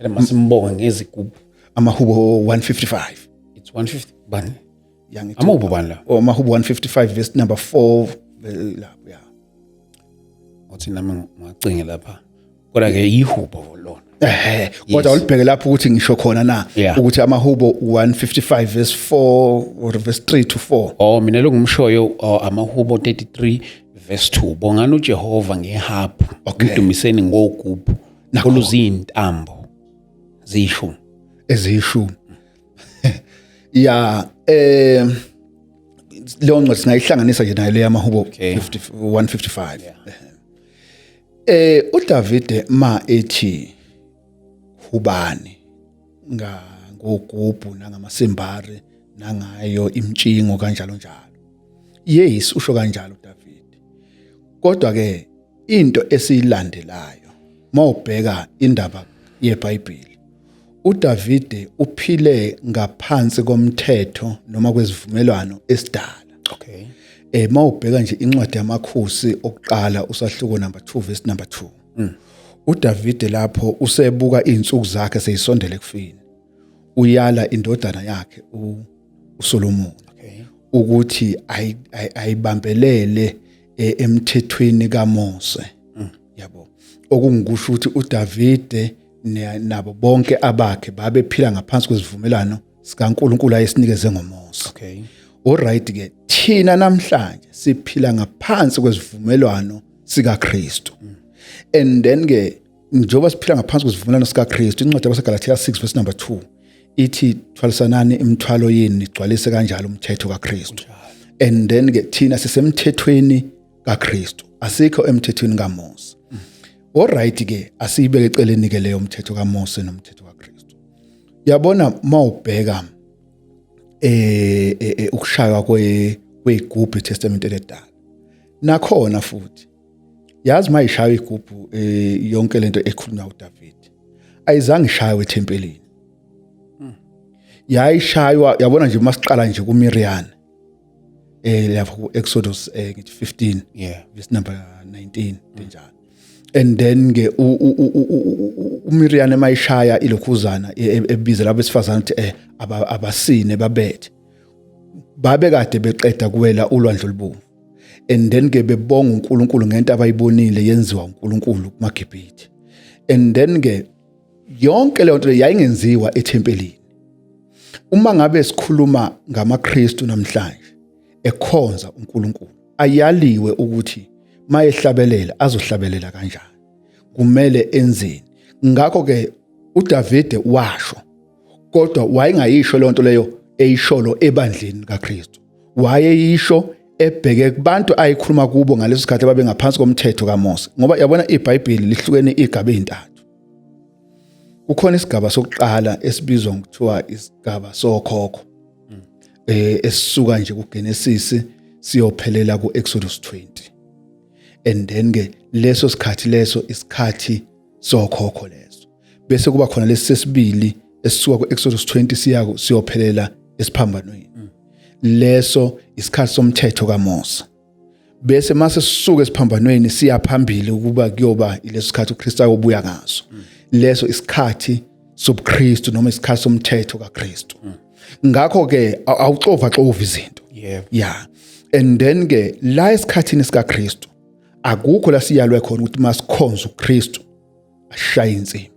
masimbonga ngezigubhu amahubo 155. It's 150 bani? Yangithi Amahubo bani la? Amahubo 155 verse number 4 lapho ya. Uthi nami ngacinge lapha. Kodwa ke ihubo lona. Kodwa ulibheke lapho ukuthi ngisho khona na ukuthi amahubo 155 verse 4 or verse 3 to 4. Oh mina lokungumshoyo amahubo 33 verse 2. Bongani uJehova ngeharp, udumiseni ngogubhu, oluzintambo zisho ezishumi. Ya leyo ncwadi singayihlanganisa nje nayo le yamahubo 155. uDavide ma ethi hubani ngogubhu nangamasembari nangayo imtshingo kanjalo njalo. Yes usho kanjalo uDavide. Kodwa ke into esiyilandelayo mawubheka indaba yeBhayibheli uDavide uphile ngaphansi komthetho noma kwezivumelwano esidala. Okay. Mawubheka nje incwadi yamakhosi okuqala usahluko number 2 verse number 2. uDavide lapho usebuka izinsuku zakhe seyisondele kufini. Uyala indodana yakhe uSolomon ukuthi ayibambelele emthethweni kaMose. Yabo. Okungikusho ukuthi uDavide nabo bonke abakhe babephila ngaphansi kwezivumelano sikaNkulunkulu ayesinikeze ngoMose. Okay. Alright ke thina namhlanje siphila ngaphansi kwezivumelwano sikaKristu. And then ke njengoba siphila ngaphansi kwezivumelwano sikaKristu incwadi yabaseGalatia 6 verse number 2 ithi thwalisanani imithwalo yenu igcwalise kanjalo umthetho kaKristu. And then ke thina sisemthethweni kaKristu, asikho emthethweni kaMose. Alright ke asiyibeke eceleni ke leyo umthetho kaMose nomthetho kaKristu. Yabona mawubheka ukushaywa kwegubhu eTestament eLedala. Nakhona futhi yazi mayishaya igubhu yonke lento ekhulunywa uDavid ayizange ishaywe eThempelini. Yayishaywa yabona nje masiqala nje kuMiriam lapha kuExodus ngithi 15 verse number 19 njalo. And then ke uMiriam emayishaya ilokhuzana ebiza labo besifazana ukuthi abasine babethe babe kade beqeda kuwela ulwandle olubomvu. And then ke bebonga uNkulunkulu ngento abayibonile yenziwa uNkulunkulu kumaGibhithe. And then ke yonke le nto yayingenziwa eThempelini. Uma ngabe sikhuluma ngamaKristu namhlanje ekhonza uNkulunkulu ayaliwe ukuthi mayehlabelela azohlabelela kanjani, kumele enzeni. Ngakho ke uDavid washo, kodwa wayengayisho le nto leyo eyisholo ebandleni kaKristu. Wayeyisho ebheke kubantu ayikhuluma kubo ngaleso sikhathi ababe ngaphansi komthetho kaMose. Ngoba yabona iBhayibheli lihlukene igaba ezintathu. Kukhona isigaba sokuqala esibizwa ngokuthiwa isigaba sokhokho. Esisuka nje kuGenesis siyophelela kuExodus 20. And then ke leso sikhathi leso isikhathi sokhokho leso. Bese kuba khona lesesibili esisuka kuExodus 20 siyophelela esiphambanweni. Leso isikhathi somthetho kaMose. Bese mase sisuka esiphambanweni siya phambili ukuba kuyoba ileso sikhathi uKristu ayobuya ngaso. Leso isikhathi sobuKristu noma isikhathi somthetho kaKristu. Ngakho ke awuxova xova izinto. Yeah. And then ke la esikhathini sikaKristu akukho la siyalwe khona ukuthi masikhonza uKristu ashaye insimbi.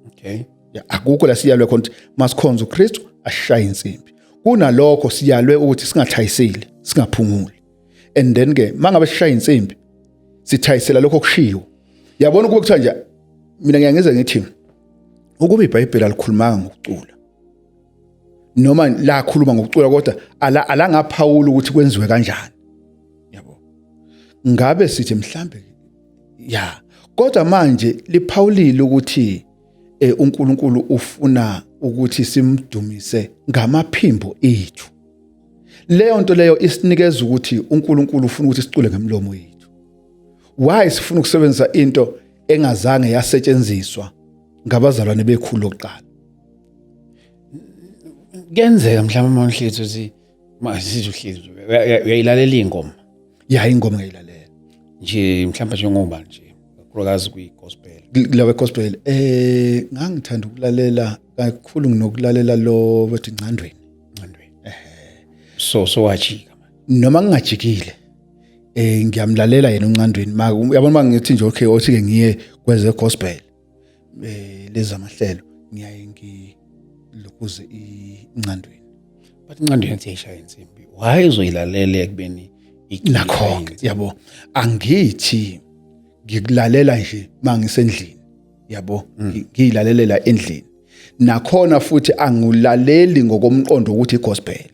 Okay. Yeah, akukho la siyalwe khona ukuthi masikhonza uKristu ashaye insimbi. Kunalokho siyalwe ukuthi singathayiseli, singaphunguli. And then ke mangabe sishaya insimbi sithayisela lokho kushiwo. Yabona ukuba kuthiwa nje mina ngiyangeze ngithi ukuba iBhayibheli alikhulumanga ngokucula. Noma la khuluma ngokucula kodwa alangaphawula ukuthi kwenziwe kanjani. Yabo. Ngabe sithi mhlambe ya kodwa manje liphawulile ukuthi uNkulunkulu ufuna ukuthi simdumise ngamaphimbo ethu. Leyo nto leyo isinikeza ukuthi uNkulunkulu ufuna ukuthi sicule ngemlomo yethu. Why sifuna ukusebenzisa into engazange yasetshenziswa ngabazalwane bekhulu lokuqala? Kuyenzeka mhlawumbe mawuhlezi uthi masithi uhlezi uyayilalela ingoma. Ya ingoma ngayilalela. Nje mhlawumbe njengoba nje kakhulukazi kwigospel. Lawe gospel ngangithanda ukulalela kakhulu nginokulalela lo bathi Ncandweni. So wajika noma ngingajikile ngiyamlalela yena uNcandweni. Yabona mangithi nje okay othi ke ngiye kweze gospel lezi amahlelo ngiyaye ngilokuze iNcandweni. But iNcandweni ethi ishaya insimbi why uzoyilalela ekubeni nakho yabo angithi ngikulalela nje mangisendlini yabo ngiyilalelela endlini nakhona futhi angulaleli ngokomqondo ukuthi igospel.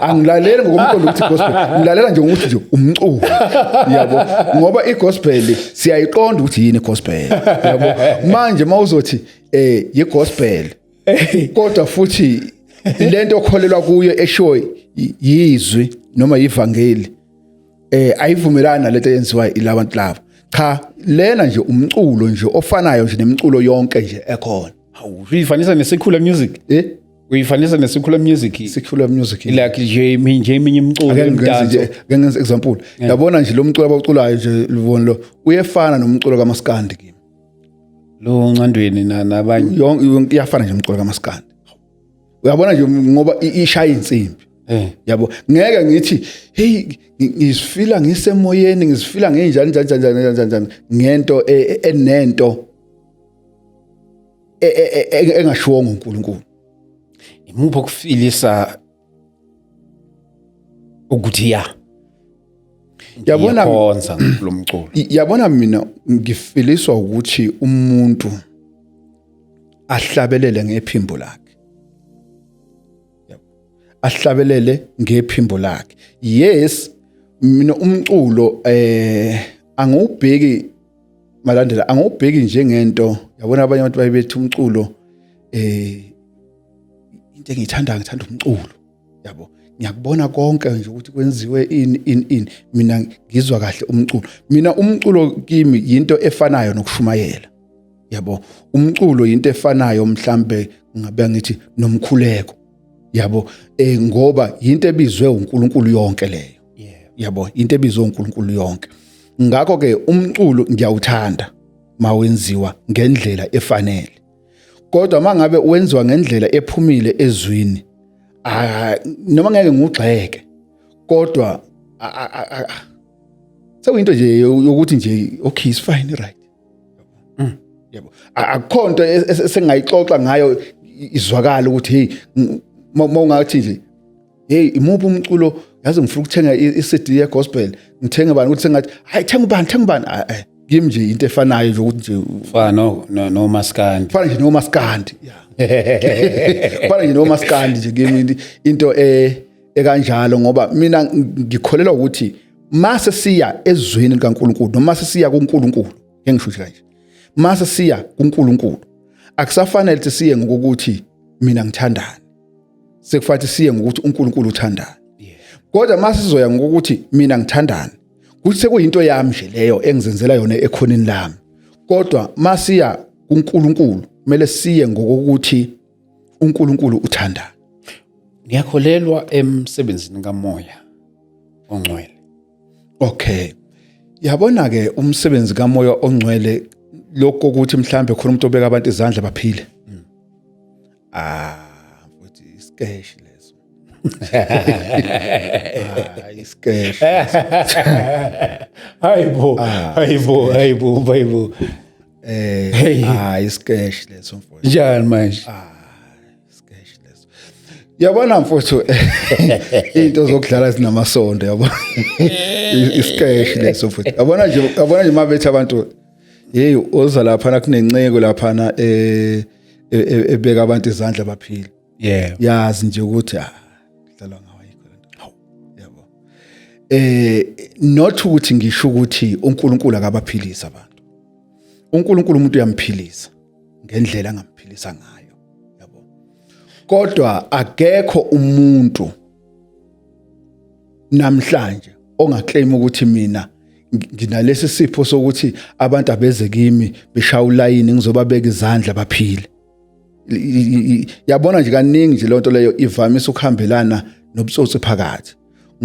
Angilaleli ngokomqondo ukuthi gospel, ngilalela nje ukuthi nje umculo yabo ngoba igospel siyayiqonda ukuthi yini igospel yabo. Manje mawuzothi yigospel kodwa futhi lento okholelwa kuyo eshoy yizwi noma yivangeli ayivumelana lento yenziwa ilabantu labo. Cha lena nje umculo nje ofanayo nje nemiculo yonke nje ekhona. Uyifanisa nesecular music? Uyifanisa nesecular music? Secular music like nje eminye imiculo yomdanso. Ngenza example. Yabona nje lo mculo abaculayo nje livoni lo uyefana nomculo kaMaskandi kimi. Lo Ncandweni nabanye yonke iyafana nje umculo kaMaskandi. Uyabona nje ngoba ishaya insimbi. Yabo ngeke ngithi hey ngisifila ngisemoyeni ngisifila ngenjani ngento enento engashongo uNkulunkulu. Imupho ukufilisa ukuthi ya Yabona Ngiyakhonza lo mculo. yabona mina ngifiliswa ukuthi umuntu ahlabelele ngephimbo lakhe. Ahlabelele ngephimbo lakhe. Yes, mina umculo angubheki malandela angubheki njengento yabona abanye abantu bayebethi umculo into engiyithanda umculo yabo ngiyakubona konke nje ukuthi kwenziwe in mina ngizwa kahle umculo mina umculo kimi into efanayo nokushumayela yabo umculo into efanayo mhlambe ngabe ngithi nomkhuleko yabo ngoba into ebizwe uNkulunkulu yonke leyo yabo into ebizwe uNkulunkulu yonke ngakho ke umculo ngiyawuthanda mawenziwa ngendlela efanele kodwa mangabe wenziwa ngendlela ephumile ezwini noma ngeke ngugxeke kodwa sewinto nje yokuthi nje okay is fine right yabo akhonto esengayixoxa ngayo izwakala ukuthi hey mawungathi nje hey imuphi umculo yazi ngifuna ukuthenga iCD ye gospel ngithenga bani ukuthi sengathi hayi thenga ubani kimi nje into efanayo nje ukuthi nje fana no maskandi fana nje no maskandi fana nje no maskandi nje kimi into ekanjalo ngoba mina ngikholelwa ukuthi mase siya ezweni likaNkuluNkulu noma siya kuNkulunkulu ngisho kanje mase siya kuNkulunkulu akusafanele ukuthi siye ngokuthi mina ngithandana sekufanele siye ngokuthi uNkulunkulu uthandana kodwa mase sizoya ngokuthi mina ngithandana kuthi sekuyinto yami nje leyo engizenzela yona ekhoneni lami kodwa masiya kuNkulunkulu kumele siye ngokuthi uNkulunkulu uthandana ngiyakholelwa emsebenzini kaMoya ongcwele okay yabona ke umsebenzi kaMoya ongcwele lokho ukuthi mhlambe khona umuntu obeka abantu izandla baphile futhi iskesh leso iskesh hayibo iskesh leso mfowethu njani manje iskesh leso yabona mfowethu into zokudlala sinamasondo yabona iskesh leso mfowethu yabona nje mabethi abantu hey oza lapha na kunenceko lapha na ebeka abantu izandla baphila yazi nje ukuthi dlala ngawayikho lento yabo not ukuthi ngisho ukuthi uNkulunkulu akabaphilisa abantu uNkulunkulu umuntu uyamphilisa ngendlela angamphilisa ngayo yabo kodwa akekho umuntu namhlanje ongaclaim ukuthi mina nginalesi sipho sokuthi abantu abeze kimi beshaya ulayini ngizobabeka izandla baphile yabona nje kaningi nje lonto leyo ivamise ukuhambelana nobutsotsi phakathi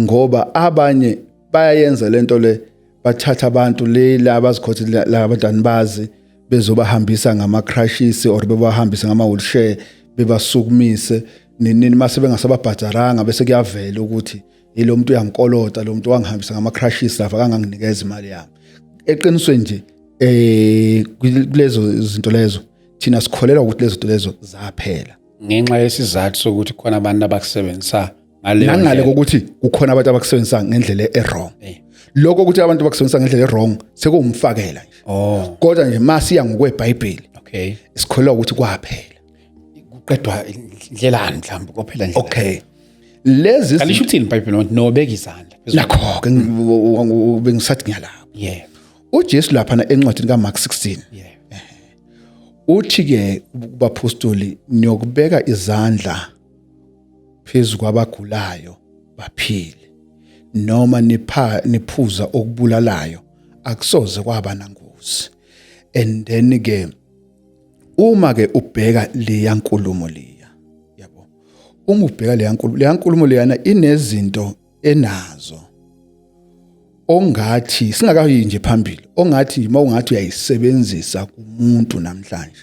ngoba abanye bayayenza lento le bathatha abantu laba azikhothi labantwana bazi bezobahambisa ngama crashes or bebahambisa ngama wheelchair bebasukumise nini mase bengasababhajaranga bese kuyavela ukuthi lo muntu uyankolota lo muntu wangihambisa ngama crashes lafa kanganginikeza imali yami eqinisweni nje kulezo izinto lezo thina sikholelwa ukuthi lezo zinto lezo zaphela ngenxa yesizathu sokuthi khona abantu abakusebenzisa ngale ukuthi kukhona abantu abakusebenzisa ngendlela errong lokho ukuthi abantu abakusebenzisa ngendlela errong sekuwumfakela nje kodwa nje masiya ngokweBhayibheli okay sikholelwa ukuthi kwaphela kuqedwa indlelani mhlawumbe kophela nje okay lezi alisho uthini iBhayibheli nobeka izandla nakho ke bengisathi ngiyalapha uJesu lapha encwadini kaMark 16 uthi ke kubapostoli niyokubeka izandla phezu kwabagulayo baphile noma niphuza okubulalayo akusoze kwaba nangozi and then ke uma ke ubheka leya nkulumo leya yabo uma ubheka leya nkulumo leyana inezinto enazo ongathi singakayi nje phambili ongathi mawungathi uyayisebenzisa kumuntu namhlanje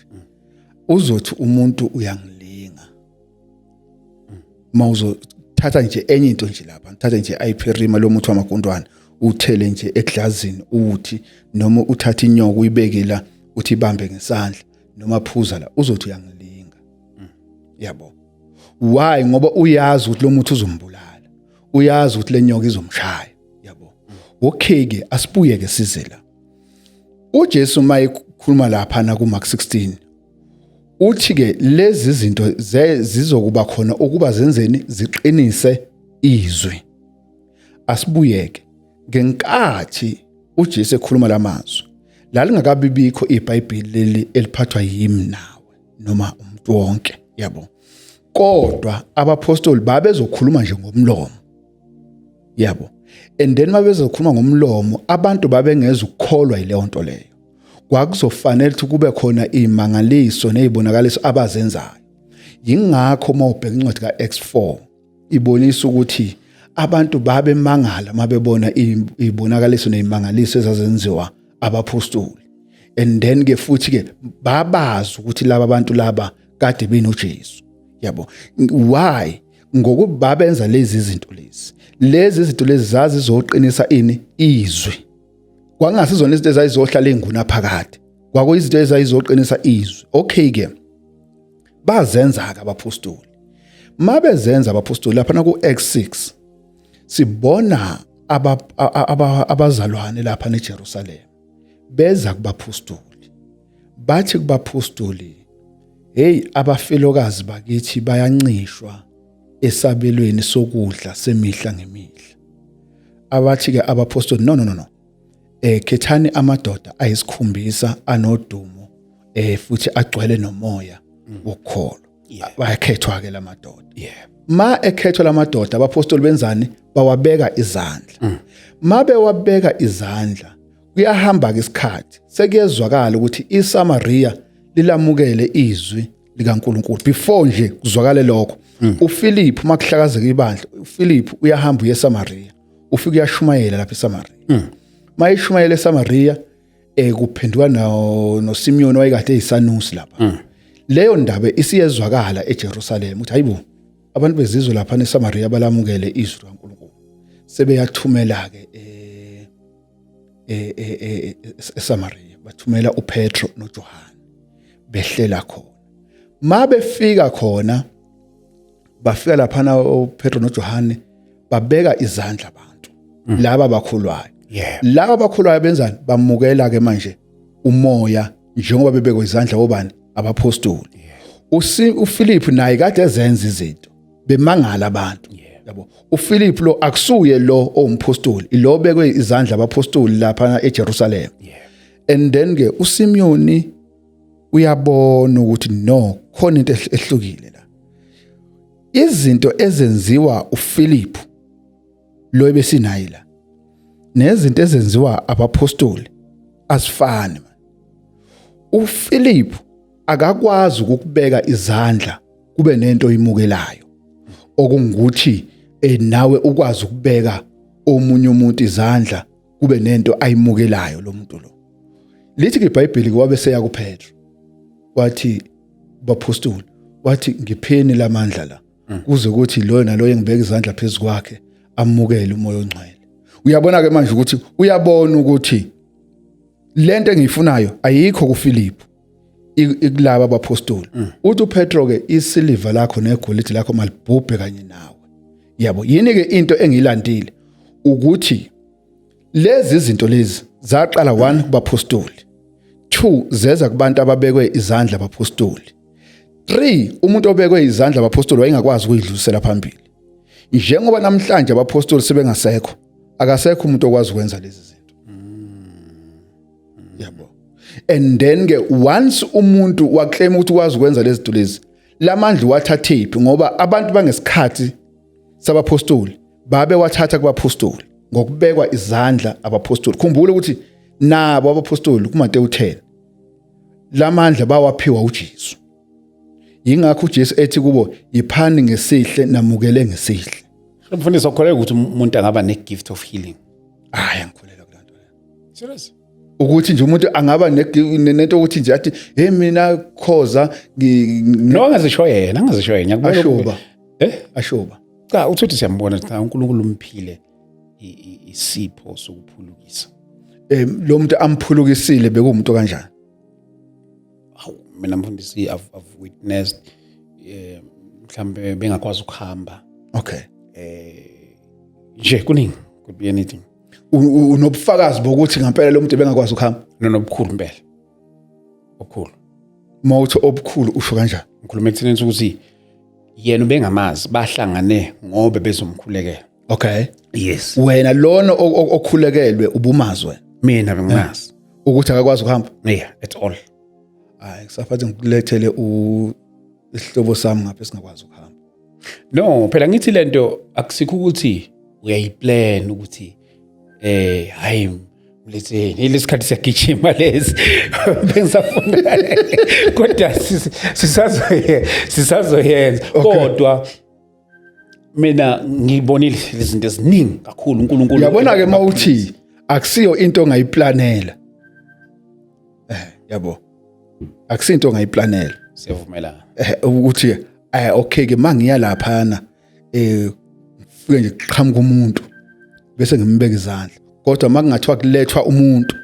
uzothi umuntu uyangilinga mawuzothatha nje enye into nje lapha thatha nje iPrima lo muthi wamagundwane uthele nje eglazini uthi noma uthatha inyoko uyibeke la uthi ibambe ngesandla noma phuza la uzothi uyangilinga yabo why ngoba uyazi ukuthi lo muthi uzombulala uyazi ukuthi le nyoka izomshaya yabo okay ke asibuye ke size la uJesu mayekhuluma lapha na kuMark 16 uthi ke lezi zinto zizokuba khona ukuba zenzeni ziqinise izwi asibuyeke ngenkathi uJesu ekhuluma lamazwi lalingakabibikho iBhayibheli leli eliphathwa yimi nawe noma umuntu wonke yabo kodwa abapostoli babezokhuluma nje ngomlomo yabo and then mabezokhuluma ngomlomo abantu babengeza ukukholwa yileyo nto leyo kwakuzofanele ukuthi kube khona imangaliso nezibonakaliso abazenzayo yingakho mawubheka incwadi kaActs 4 ibonisa ukuthi abantu babemangala mabebona izibonakaliso nezimangaliso ezazenziwa abapostoli and then ke futhi ke babazi ukuthi laba bantu laba kade benoJesu yabo why ngokuba babenza lezi zinto lezi zazi zoqinisa ini izwi kwangasizona izinto ezayizohlala enguna phakade kwakuyizinto ezayizoqinisa izwi okay ke bazenza ke abapostoli mabezenza abapostoli lapha na kuActs 6 sibona abazalwane lapha neJerusalem beza kubapostoli bathi kubapostoli hey abafelokazi bakithi bayancishwa esabelweni sokudla semihla ngemihla abathi ke abapostoli no khethani amadoda ayisikhumbisa anodumo futhi agcwele nomoya wokukholwa bayakhethwa ke lamadoda ma ekhethwa lamadoda abapostoli benzani bawabeka izandla mabe wabeka izandla kuyahamba ke isikhathi sekuyezwakala ukuthi iSamaria lilamukele izwi likaNkuluNkulu before nje kuzwakale lokho uPhilip makuhlakazeka ibandla uPhilip uyahamba eSamaria ufika uyashumayela lapha eSamaria mayishumayela eSamaria kuphenduka noSimeon wayekade eyisanusi lapha leyo ndaba isiyezwakala eJerusalem uthi hayibo abantu bezizwe lapha eSamaria balamukele izwi likaNkuluNkulu sebeyathumela ke eSamaria bathumela uPetro noJohane behlela khona mabefika khona bafika lapha na uPetro noJohane babeka izandla abantu laba bakholwayo laba bakholwayo benzani bamukela ke manje umoya njengoba bebekwe izandla obani abapostoli uPhilip naye kade ezenza izinto bemangala abantu yabo uPhilip lo akusuye lo ompostoli lo bekwe izandla abapostoli lapha eJerusalem and then ke uSimeon uyabona ukuthi no khona into ehlukile la izinto ezenziwa uPhilip lo ebesinayi la nezinto ezenziwa abapostoli asifani uPhilip akakwazi ukubeka izandla kube nento oyimukelayo okungukuthi nawe ukwazi ukubeka omunye umuntu izandla kube nento ayimukelayo lo muntu lo lithi ke iBhayibheli kwabe seya kuPetro wathi bapostoli wathi ngipheni lamandla la kuze ukuthi lo nalo engibeka izandla phezulu kwakhe amukele umoya ongcwele uyabona ke manje ukuthi uyabona ukuthi lento engiyifunayo ayikho kuPhilip ikulaba abapostoli uthi uPetro ke isiliva lakho negolide lakho malibhubhe kanye nawe yabo yini ke into engilandile ukuthi lezi zinto lezi zaqala 1 kubapostoli 2 zeza kubantu ababekwe izandla abapostoli 3 umuntu obekwe izandla abapostoli wayengakwazi ukuyidlulisela phambili njengoba namhlanje abapostoli sebengasekho akasekho umuntu okwazi ukwenza lezi zinto yabo and then ke once umuntu waclaim ukuthi ukwazi ukwenza lezi zinto lezi lamandla wathathephi ngoba abantu bangesikhathi sabapostoli babe wathatha kubapostoli ngokubekwa izandla abapostoli khumbula ukuthi nabo abapostoli kuMateyu 10 lamandla bawaphiwa uJesu yingakho uJesu ethi kubo yiphani ngesihle namukele ngesihle mfundisi ukholelwa ukuthi umuntu angaba negift of healing angikholelwa kulanto leyo serious ukuthi nje umuntu angaba nento ukuthi nje athi hey mina khoza no angazisho yena ngiyakubona ashoba cha uthi siyambona cha uNkulunkulu umphile isipho sokuphulukisa lo muntu amphulukisile bekumuntu kanjani mina mfundisi I've witnessed mhlambe bengakwazi ukuhamba okay nje kuningi could be anything unobufakazi bokuthi ngempela lo muntu bengakwazi ukuhamba nobukhulu impela obukhulu mawuthi obukhulu usho kanjani ngikhuluma ekutheni ukuthi yena ubengamazi bahlangane ngoba bezomkhulekela okay yes wena lona okhulekelwe ubumazi wena mina bengimazi ukuthi akakwazi ukuhamba yeah at all hayi kusafathi ngikulethele isihlobo sami ngapha singakwazi ukuhamba no phela ngithi lento akusikho ukuthi uyayiplan ukuthi hayi mletheni lesikhathi siyagijima lezi bengisafuna kodwa sisazoyenza kodwa mina ngibonile izinto eziningi kakhulu uNkulunkulu yabona ke mawuthi akusiyo into ongayiplanela yabo akusiyo into ongayiplanela siyavumelana ukuthi okay ke mangiya laphana ngifike nje qhamuka umuntu bese ngimbeka izandla kodwa makungathiwa kulethwa umuntu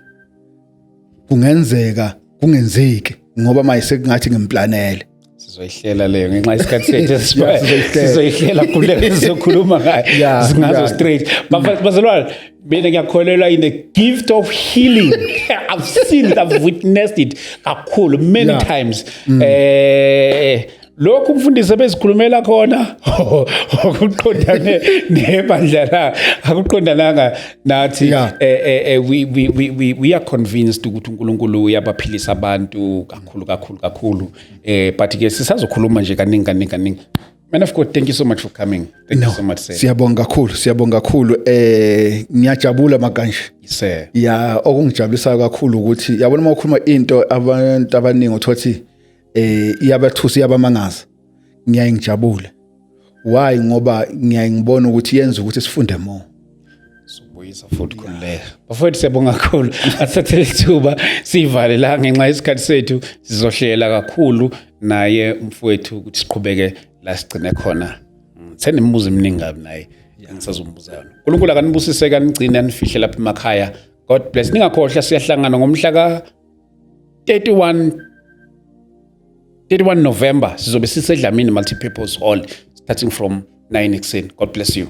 kungenzeka kungenzeki ngoba manje kungathi ngimplanele sizoyihlela leyo ngenxa isikhathi sethu sizoyihlela kule sizokhuluma ngayo singazo straight bazalwane mina ngiyakholelwa in the gift of healing I've seen it, I've witnessed it kakhulu many times lokhu umfundisi bezikhulumela khona akuqondane nebandla la akuqondananga nathi we are convinced ukuthi uNkulunkulu uyabaphilisa abantu kakhulu but ke sisazokhuluma nje kaningi man of God thank you so much for coming thank you so much sir siyabonga kakhulu ngiyajabula makanje sir ya okungijabulisa kakhulu ukuthi yabona uma ukhuluma into abantu abaningi uthothi iyabathusa iyabamangaza ngiyayingijabule why ngoba ngiyayibona ukuthi yenza ukuthi sifunde more sobuyisa futhi khuleka bafowethu siyabonga kakhulu asathe ithuba sivale la ngenxa yesikhathi sethu sizohlela kakhulu naye umfowethu ukuthi siqhubeke la sigcine khona senemibuzo eminingi ngabi naye ngisazombuza yona uNkulunkulu akanibusise kanigcine anifihle lapha emakhaya God bless ningakhohlwa siyahlangana ngomhla ka 31 November sizobe sisedlamini multipurpose hall starting from 9 ekseni God bless you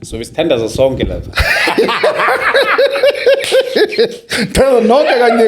so sithandaza sonke lapha nonke kanye